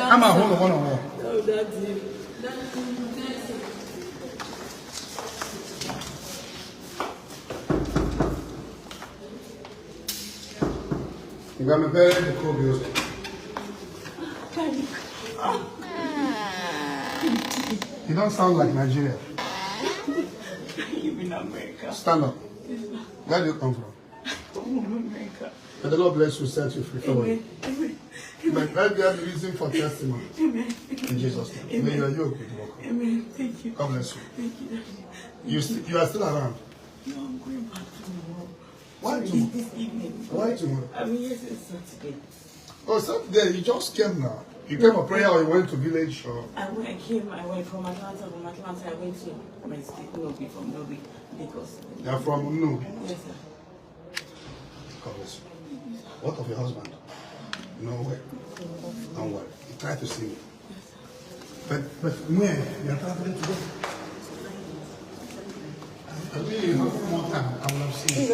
I'm a home one. Oh, that's it. You got me very cool music. You don't sound like Nigeria. You in America. Stand up. Where do you come from? From America. May the Lord bless you, set you free. Amen. Amen. But let there be reason for testimony. Amen. In Jesus' name. Amen. May your yoke be broken. Amen. Thank you. God bless you. Thank you. You are still around. No, I'm going back tomorrow. Why Sorry, tomorrow? This evening. Why tomorrow? I'm here since Saturday. Oh, Saturday, you just came now. You came for prayer or you went to village or? I went from Atlanta. From Atlanta, I went to my state, Nobi, from Nobi, Lagos. You're from Nobi? Yes, sir. God bless you. What of your husband? No way. Don't worry. He tried to see me. But when you're traveling to go? I really have more time. I will have seen you.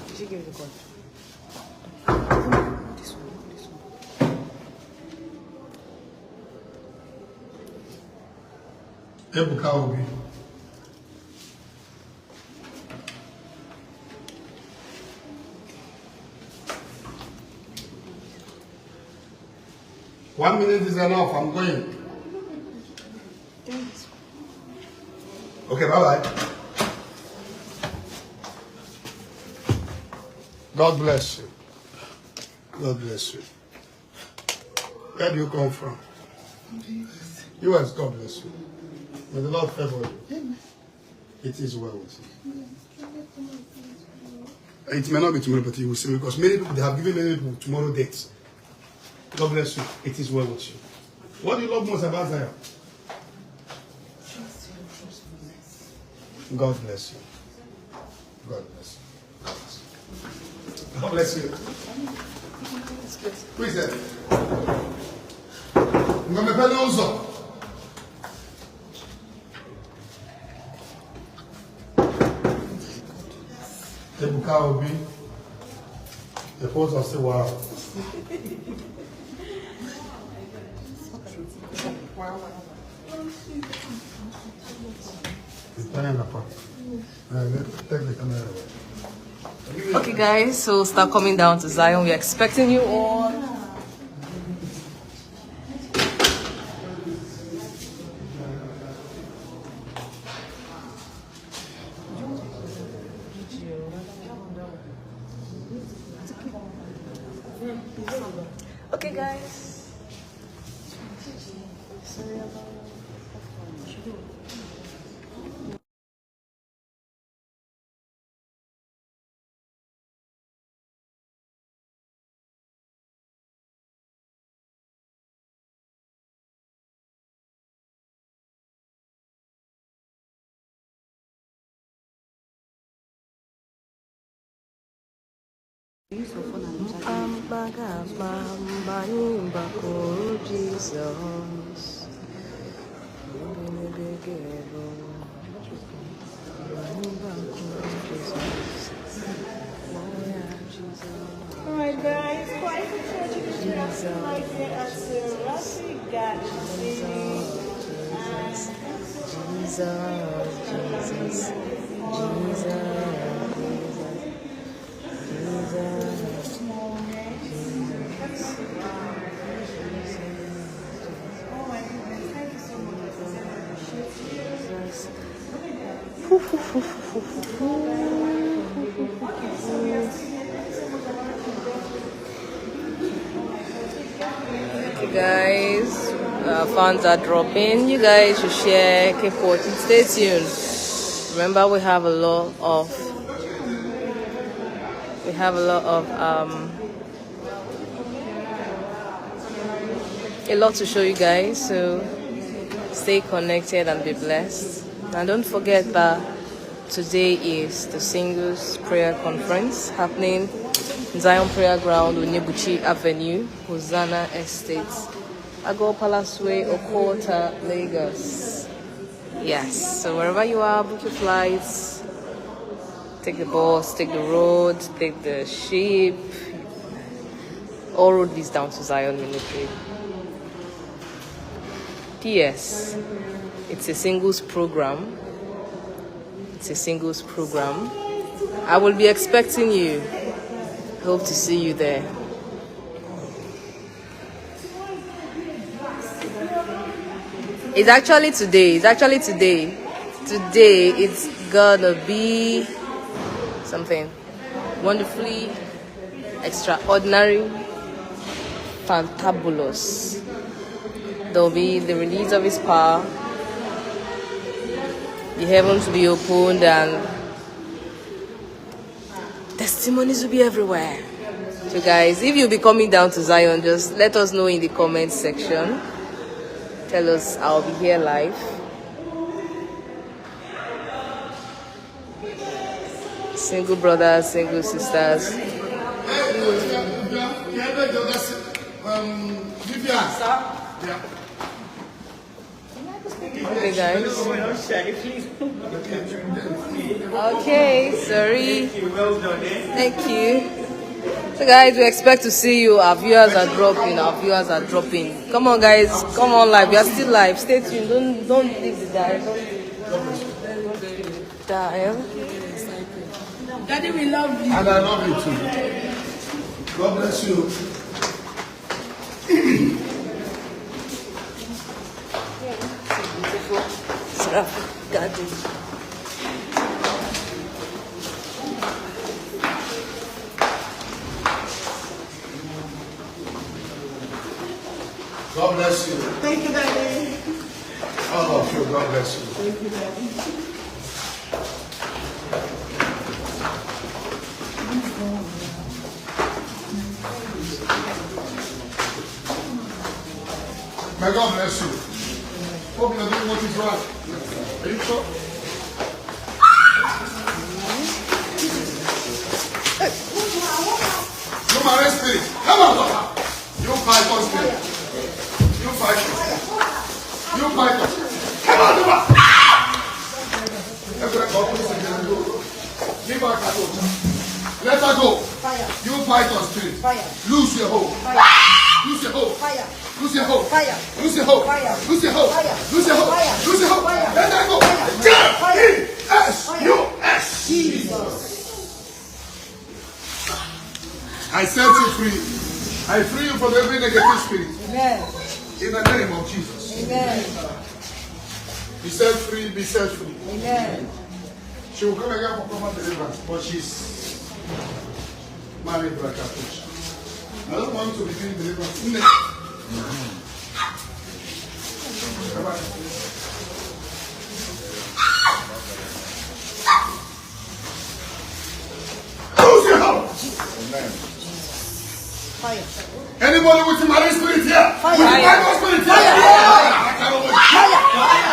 Did you give the code? This one. Ebuka Obi. One minute is enough. I'm going. Okay, bye-bye. God bless you. God bless you. Where do you come from? US, God bless you. May the Lord favor you. It is well with you. It may not be tomorrow, but you will see, because many people, they have given many people tomorrow dates. God bless you. It is well with you. What do you love most about Zion? God bless you. God bless you. God bless you. Who is that? Ebuka Obi, the post of say wow. Okay guys, so start coming down to Zion. We're expecting you all. Okay guys. Jesus. Alright guys, quite a church right here at Serasi Okay guys, fans are dropping. You guys should share, keep watching, stay tuned. Remember we have a lot of a lot to show you guys, so stay connected and be blessed. And don't forget that today is the Singles Prayer Conference happening in Zion Prayer Ground, Onyebuchi Avenue, Hosanna Estate, Agor Palace Way, Okota, Lagos. Yes, so wherever you are, book your flights, take the bus, take the road, take the ship. All road leads down to Zion Ministry. P.S. It's a singles program. It's a singles program. I will be expecting you. Hope to see you there. It's actually today. Today it's gonna be something wonderfully extraordinary, fantabulous. There'll be the release of his power, the heavens will be opened, and testimonies will be everywhere. So guys, if you'll be coming down to Zion, just let us know in the comments section. Tell us, I'll be here live. Single brothers, single sisters. Okay guys. Okay, sorry. Thank you. So guys, we expect to see you. Our viewers are dropping. Come on guys, come on live. We are still live. Stay tuned. Don't leave the dial. Don't leave the dial. Daddy, we love you. And I love you too. God bless you. Garden. God bless you. Thank you, Daddy. All of you, God bless you. Thank you, Daddy. May God bless you. Hope you're doing what is right. Are you sure? You fight us there. You fight us. You fight us. Come on, come on. Leave her go. Let her go. Fire. You fight us, spirit. Fire. Lose your hold. Fire. Lose your hold. Fire. Lose your hold. Fire. Lose your hold. Fire. Lose your hold. Fire. Lose your hold. Fire. Lose your hold. Fire. Let her go. G-E-S-U-S. Jesus. I set you free. I free you from every negative spirit. Amen. In the name of Jesus. Amen. Be set free, be set free. Amen. She will come again for proper deliverance, but she's married to a Catholic. I don't want to be doing deliverance. Lose your house. Amen. Fire. Anybody with the marine spirit here? Fire. With the Bible spirit here? Fire. Fire.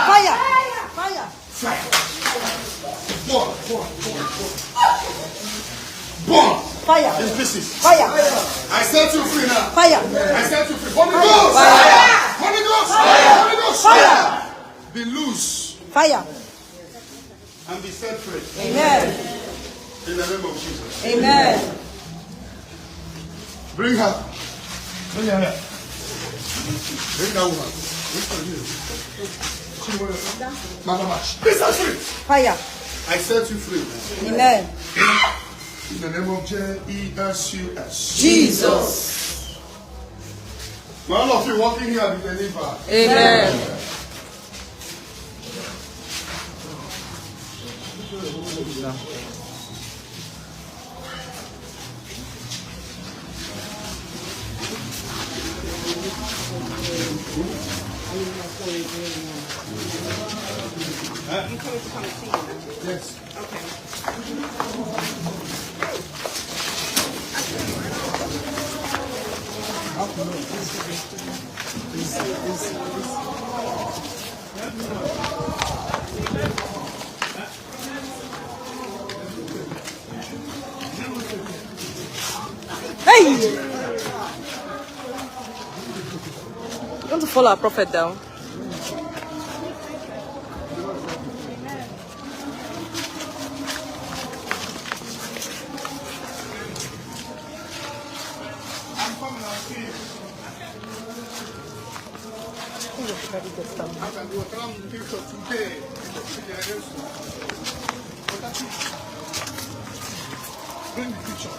Fire. Fire. Fire. Born. Born. Fire. In pieces. Fire. I set you free now. Fire. I set you free. Holy Ghost. Fire. Holy Ghost. Fire. Holy Ghost. Fire. Be loose Fire. and be set free. Amen. In the name of Jesus. Amen. Bring her. Bring her here. Bring that woman. Bring her here. Madam, be set free. Fire. I set you free. Amen. In the name of J-E-S-U-S. Jesus. All of you walking here be delivered. Amen. You told me to come and see you. Yes. Hey! You want to follow our prophet down? Bring the picture.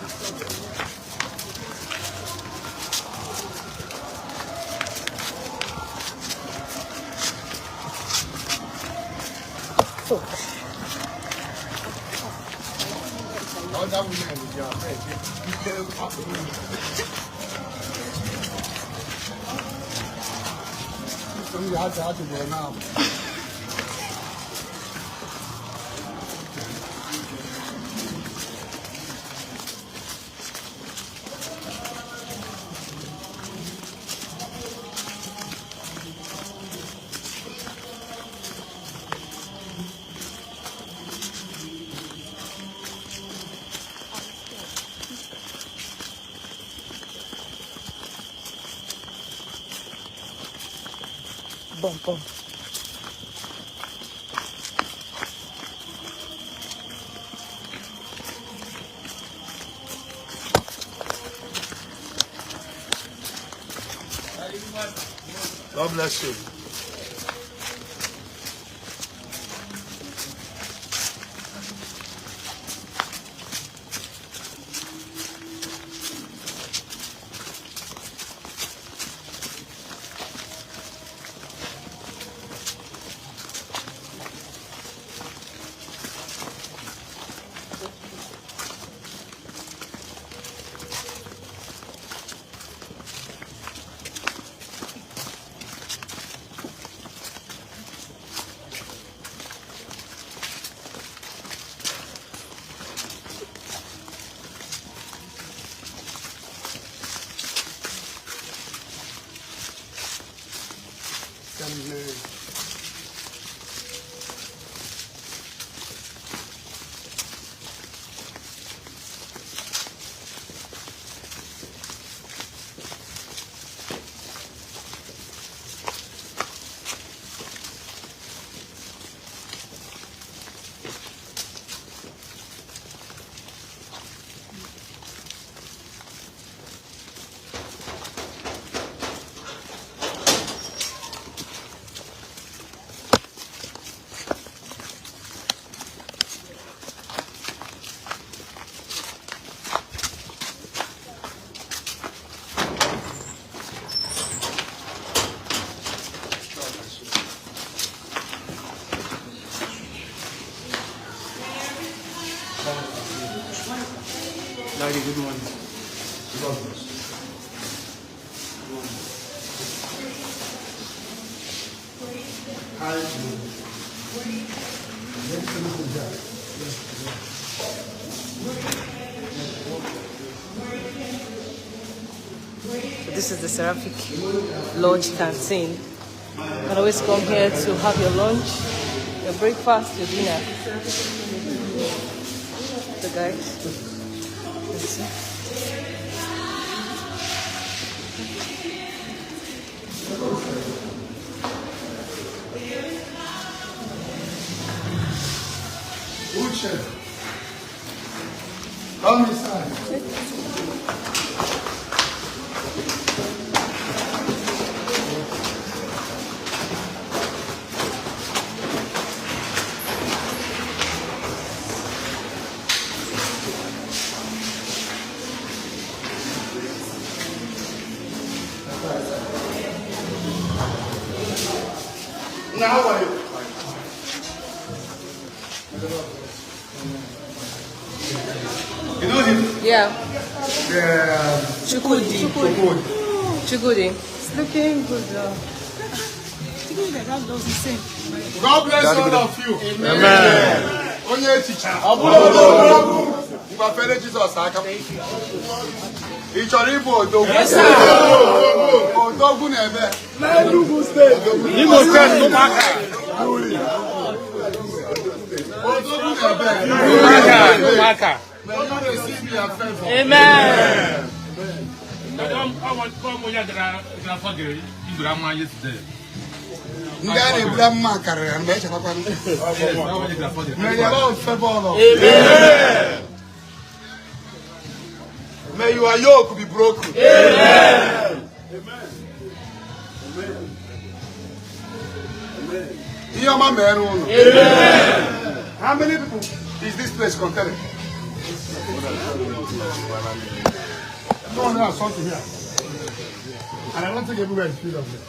That woman with your head, you can't pop it. You have to go now. Bom, bom. God bless you. Daddy, good morning. God bless. Hi. This is the Seraphic Lodge canteen. You can always come here to have your lunch, your breakfast, your dinner. So guys, let's see. Come inside. Now, how are you? You know him? Yeah. Chukudi. Chukudi. It's looking good. That does the same. God bless all of you. Amen. Onye teacher. Ngwafere Jesus aka. Ị chọrọ ịbụ odogwu? Odogwu na-ebe. Imo State, ụmụaka. Odogwu na-ebe. Ụmụaka. May you receive your favor. Amen. Ndị a na-eburu amụma karịrị mgbe echetakwa ndị. May the Lord favor all of you. Amen. May your yoke be broken. Amen. Amen. How many people is this place containing? No one has something here. And I don't think everywhere is filled of it.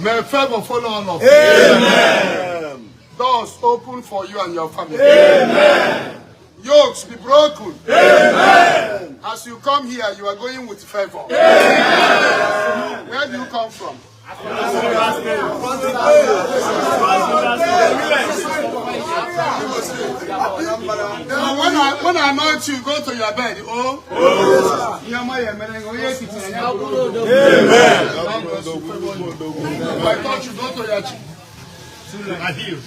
May favor follow all of you. Amen. Doors open for you and your family. Amen. Yokes be broken. Amen. As you come here, you are going with favor. Amen. Where do you come from? When I anoint you, go to your bed. Oh, Amen. I thought you go to your chief. I heal.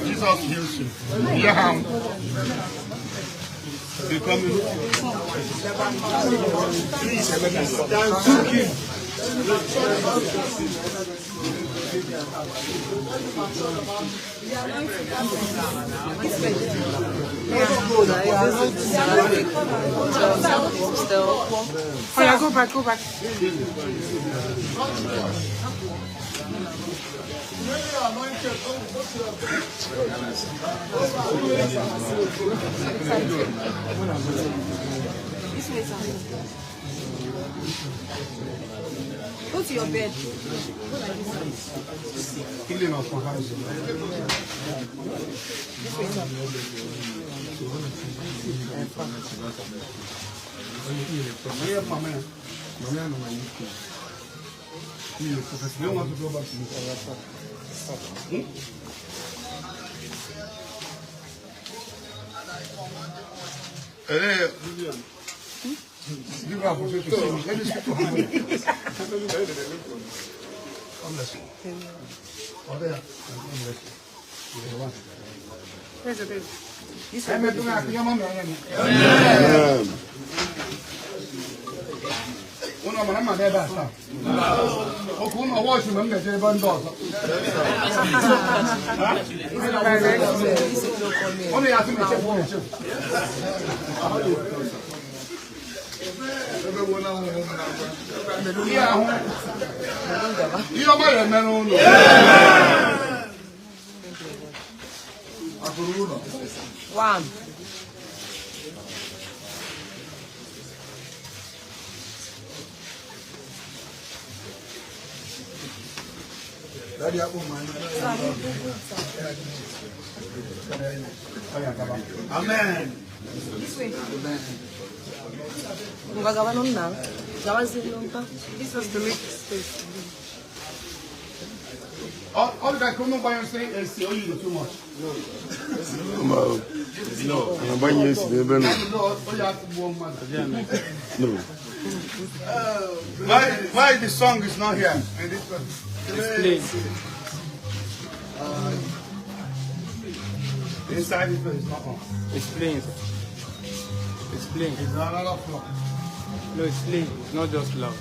Jesus heals you. Yeah. Please, Oh yeah, go back. Go to your bed. Healing of my house. You don't want to go back to me. Hey, you have to see me. Let me speak to him. God bless you. Oh, there. God bless you. Where's the baby? Amen. Uno mana ma ne ba sa. O ku no watch me me je ban do so. Ono ya ti me che fo me che. Ebe wo na ho na. Iya ho. Iyo ma ye me no no. Akuru no. One. Daddy, Amen. This way. This was to make space. All the guys come on by and say, oh, you do too much. No, I'm buying you to be no. Why the song is not here? Explain. Inside it is not on. Explain. Explain. It's not a lot of flow. No, explain. It's not just love.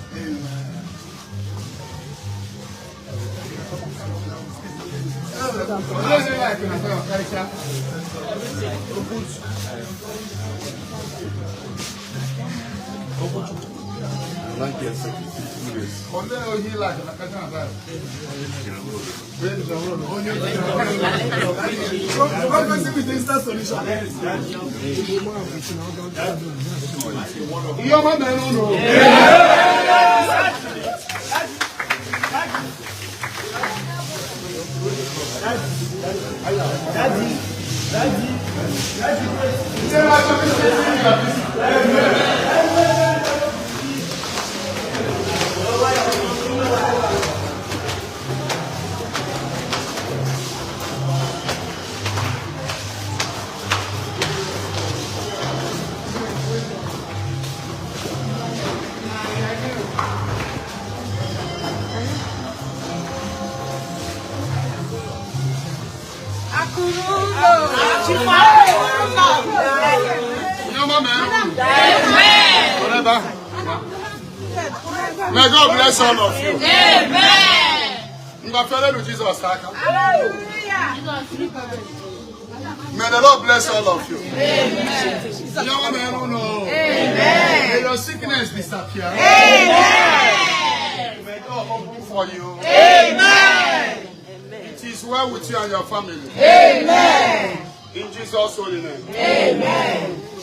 May God bless all of you. Amen. Jesus. May the Lord bless all of you. Amen. Amen. May your sickness disappear. Amen. May God open for you. Amen. It is well with you and your family. Amen. In Jesus' holy name. Amen. Amen.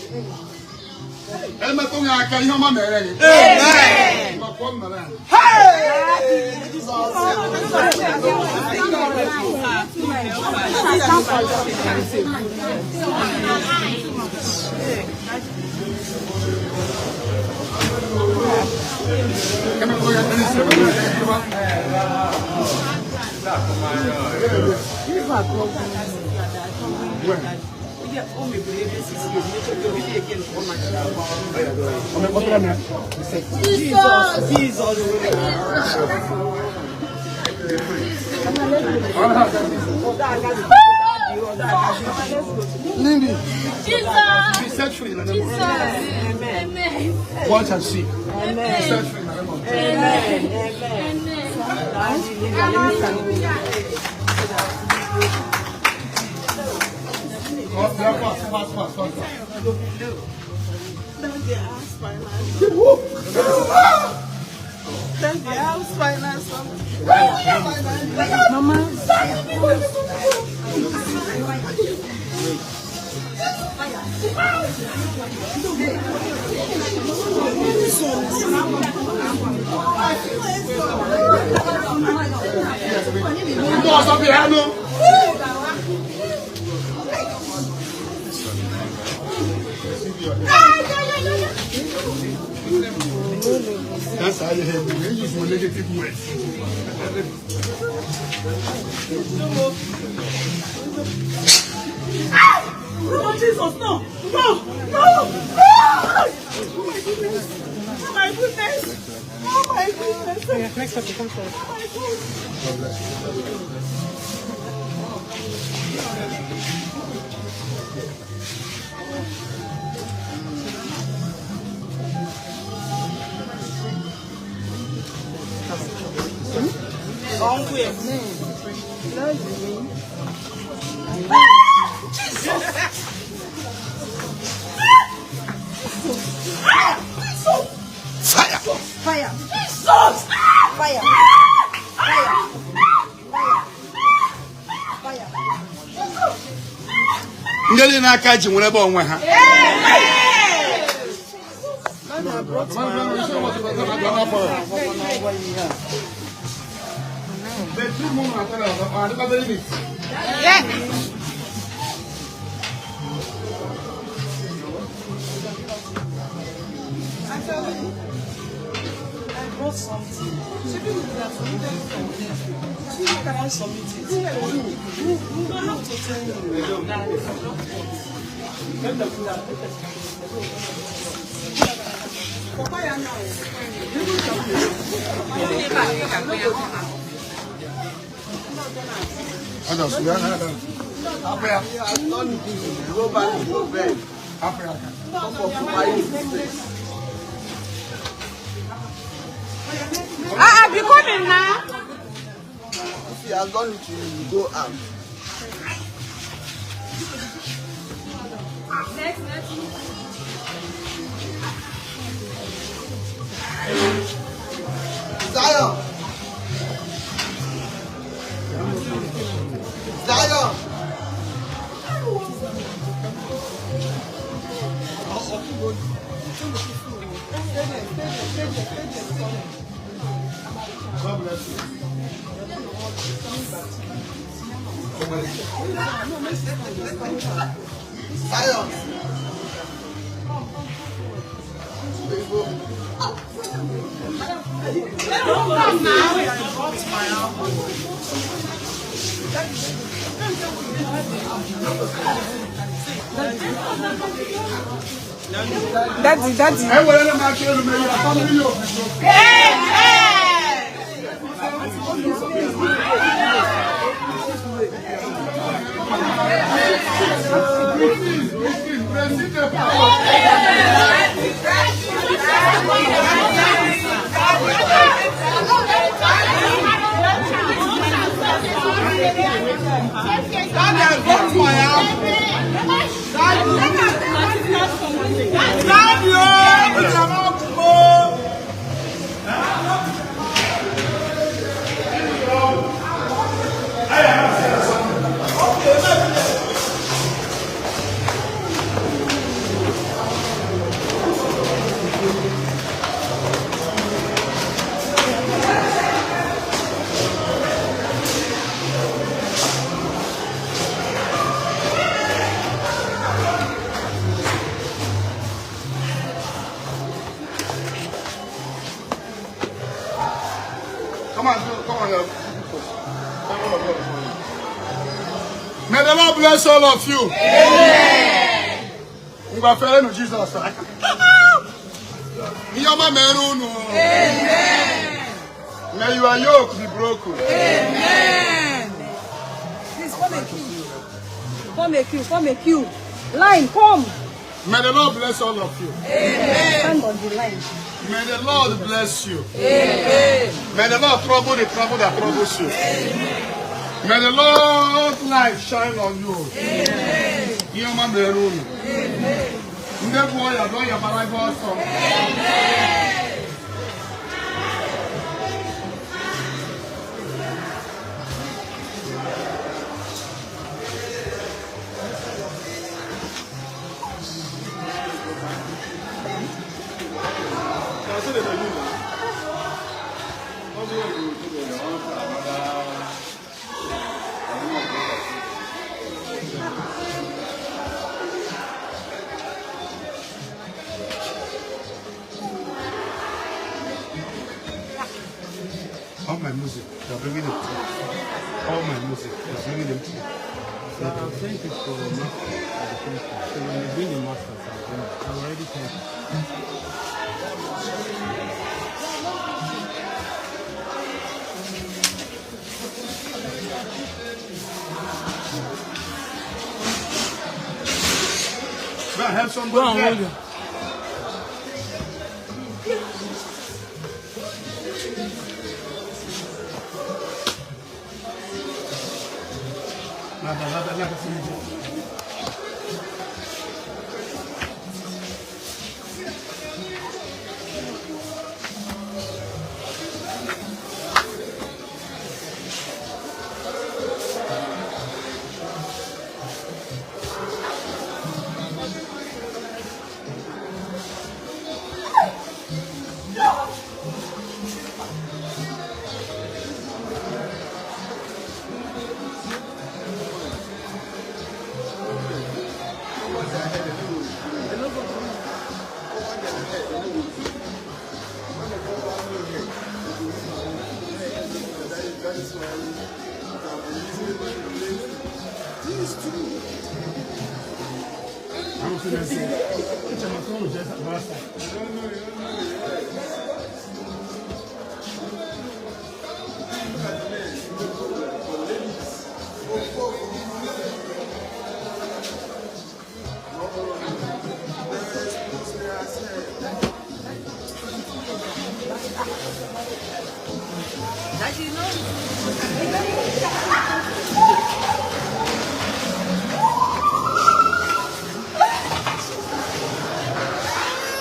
Lindy, Jesus. be set free in the name of Jesus. Amen. watch and see. Amen. Be set free in the name of Then the house finance. That's how you have to use for negative words. Oh, Jesus, no! No! No! Oh my goodness! Oh my goodness! Oh my goodness! Yeah, next person comes first. Oh my Fire! Fire! Jesus! Fire! Fire! Fire! Ngeli n'aka ji nwere ebe onwe ha. brought something. Can I submit it? I have to tell you that. I'll be coming now. If you are going to go out. Zion. Zion. God bless you. Zion. Daddy. I will let my children make your family your Come on. May the Lord bless all of you. Amen. We are fellow of Jesus. Amen. May your yoke be broken. Amen. Please form a queue. Line, come. May the Lord bless all of you. Amen. Stand on the line. May the Lord bless you. Amen. May the Lord trouble the trouble that troubles you. Amen. May the Lord's light shine on you. Amen. All my music, they're bringing it to you. All my music, they're bringing them to you. So I've sent it for master at the same time. So when you bring the masters, I've already sent it. Go and help somebody. Go on, William.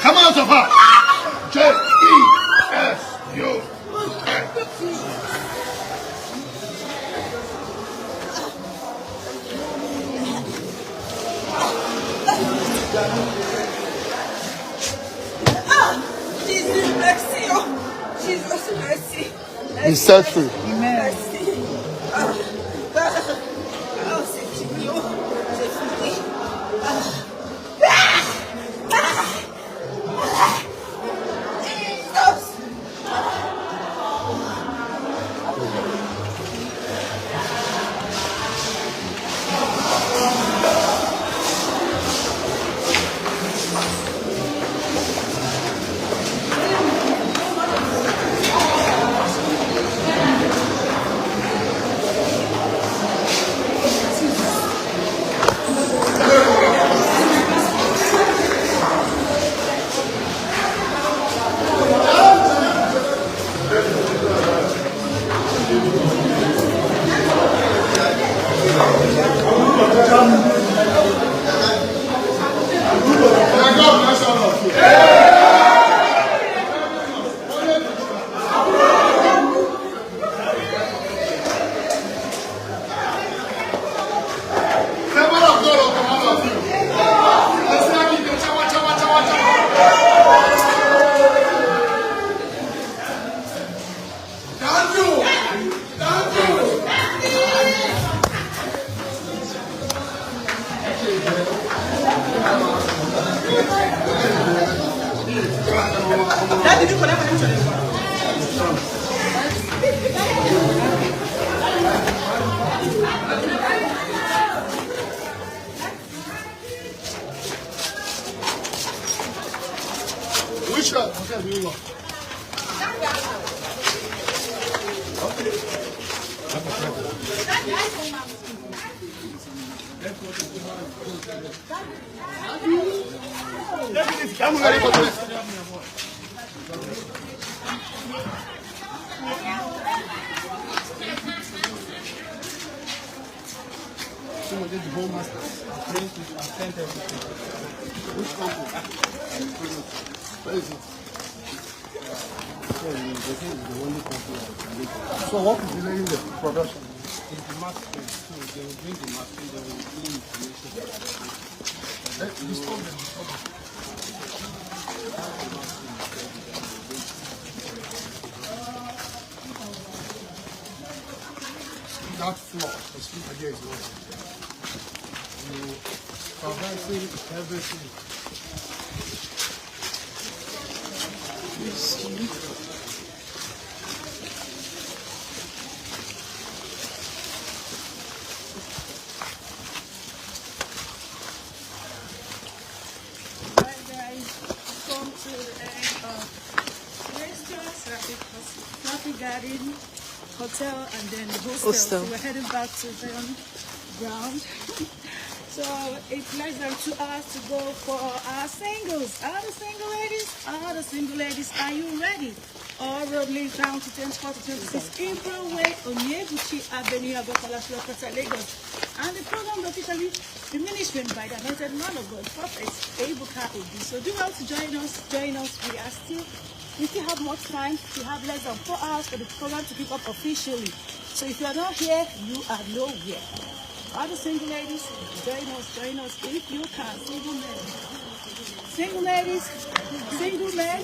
Come out of her. J-E-S-U. Jesus, mercy. Jesus, mercy. Be set free. Amen. Oh, c'est fini. C'est fini. Which one? Okay, we will. Which company? Where is it? So what is delaying the production? It's the mask print, so they will bring the mask print, they will bring information. Disturb them. That floor, the speaker again is working. You traversing everything. Garden, hotel, and then the hostel. So we're heading back to the ground. So it's less than 2 hours to go for our singles. All the single ladies, are you ready? All road leads down to 24 to 26 April Way, Onyeguchi Avenue, Abokola, Lagos. And the program will officially be ministered by the anointed man of God, Prophet Ebuka Obi. So do well to join us. We still have more time. We have less than 4 hours for the program to kick off officially. So if you are not here, you are nowhere. All the single ladies, join us if you can. Single ladies, single men.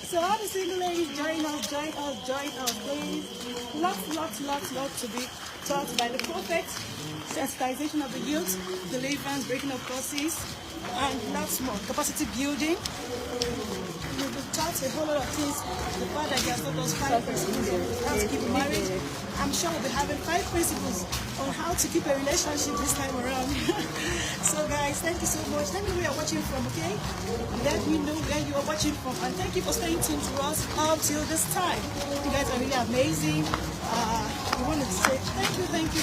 So all the single ladies, join us, please. Lots to be taught by the prophet, sensitization of the youth, deliverance, breaking of curses, and lots more. Capacity building. We've taught a whole lot of things. The fact that he has taught us 5 principles on how to keep a marriage. I'm sure we'll be having 5 principles on how to keep a relationship this time around. So guys, thank you so much. Tell me where you're watching from, okay? Let me know where you are watching from. And thank you for staying tuned to us up till this time. You guys are really amazing. We want to say thank you. Thank you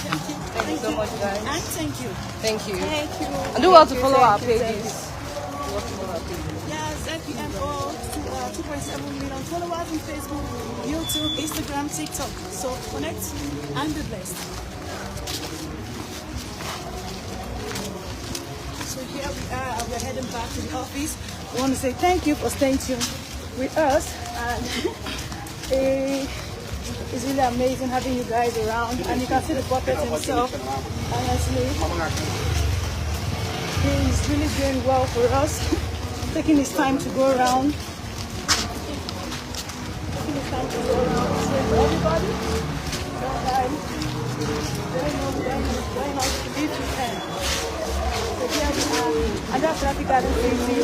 so much, guys. And thank you. Thank you. Thank you. And do well to follow our pages. Yes, FPMO, 2.7 million followers on Facebook, YouTube, Instagram, TikTok. So connect and be blessed. So here we are. We're heading back to the office. I want to say thank you for staying tuned with us. And it's really amazing having you guys around. And you can see the prophet himself, honestly. He's really doing well for us, taking his time to go around. Taking his time to go around. So everybody, going out to each end. So here we are, and that's Traffic Garden City,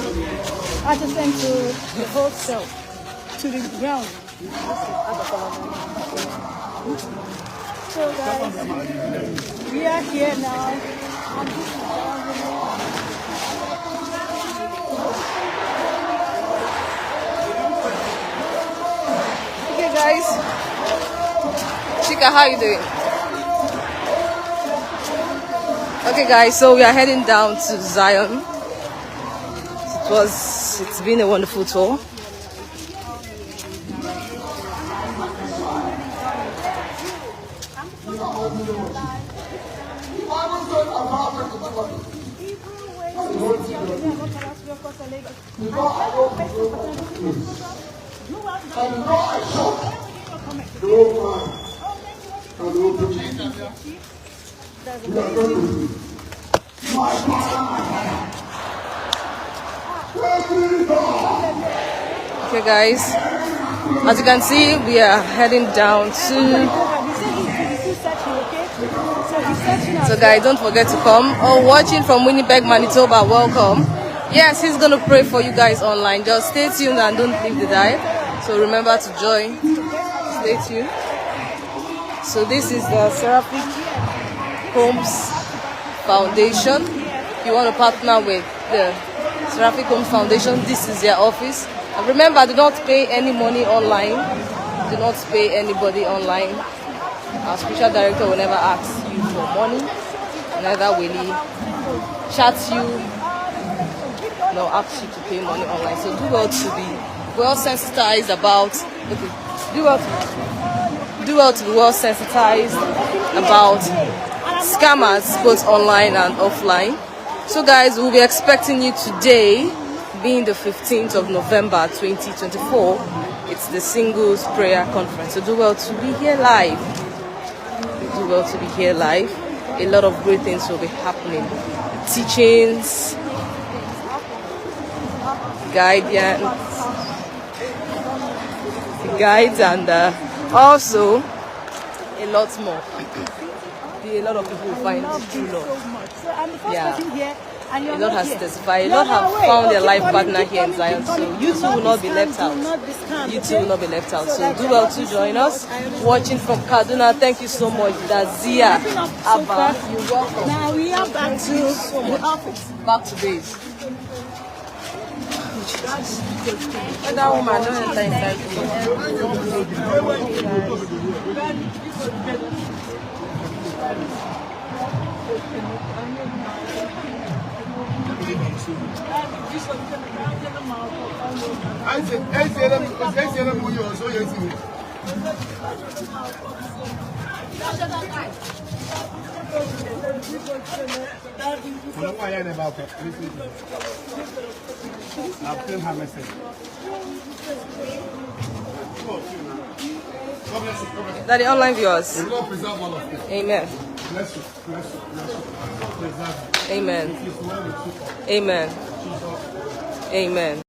adjacent to the hotel, to the ground. So guys, we are here now. And this is okay guys, Chika, how you doing? Okay guys, so we are heading down to Zion. It's been a wonderful tour. Okay guys, as you can see, we are heading down to, so guys, don't forget to come. Oh, watching from Winnipeg, Manitoba, welcome. Yes, he's gonna pray for you guys online. Just stay tuned and don't leave the dive. So remember to join. Stay tuned. So this is the Seraphic Homes Foundation. If you want to partner with the Seraphic Homes Foundation, this is their office. And remember, do not pay any money online. Do not pay anybody online. Our spiritual director will never ask you for money. Neither will he chat you, nor ask you to pay money online. So do well to be well sensitized about. Okay, do well to be well sensitized about scammers, both online and offline. So guys, we'll be expecting you today, being the 15th of November 2024. It's the Singles Prayer Conference. So do well to be here live. Do well to be here live. A lot of great things will be happening. Teachings, guides, and also a lot more. A lot of people will find true love. Yeah. A lot has testified. A lot have found their life partner here in Zion. So you too will not be left out. You too will not be left out. So do well to join us. Watching from Kaduna, thank you so much. That's Zia Abba. You're welcome. Now we are back to the office. Back to base. That woman don't enter inside. That the online viewers. Amen. Amen. Amen. Amen.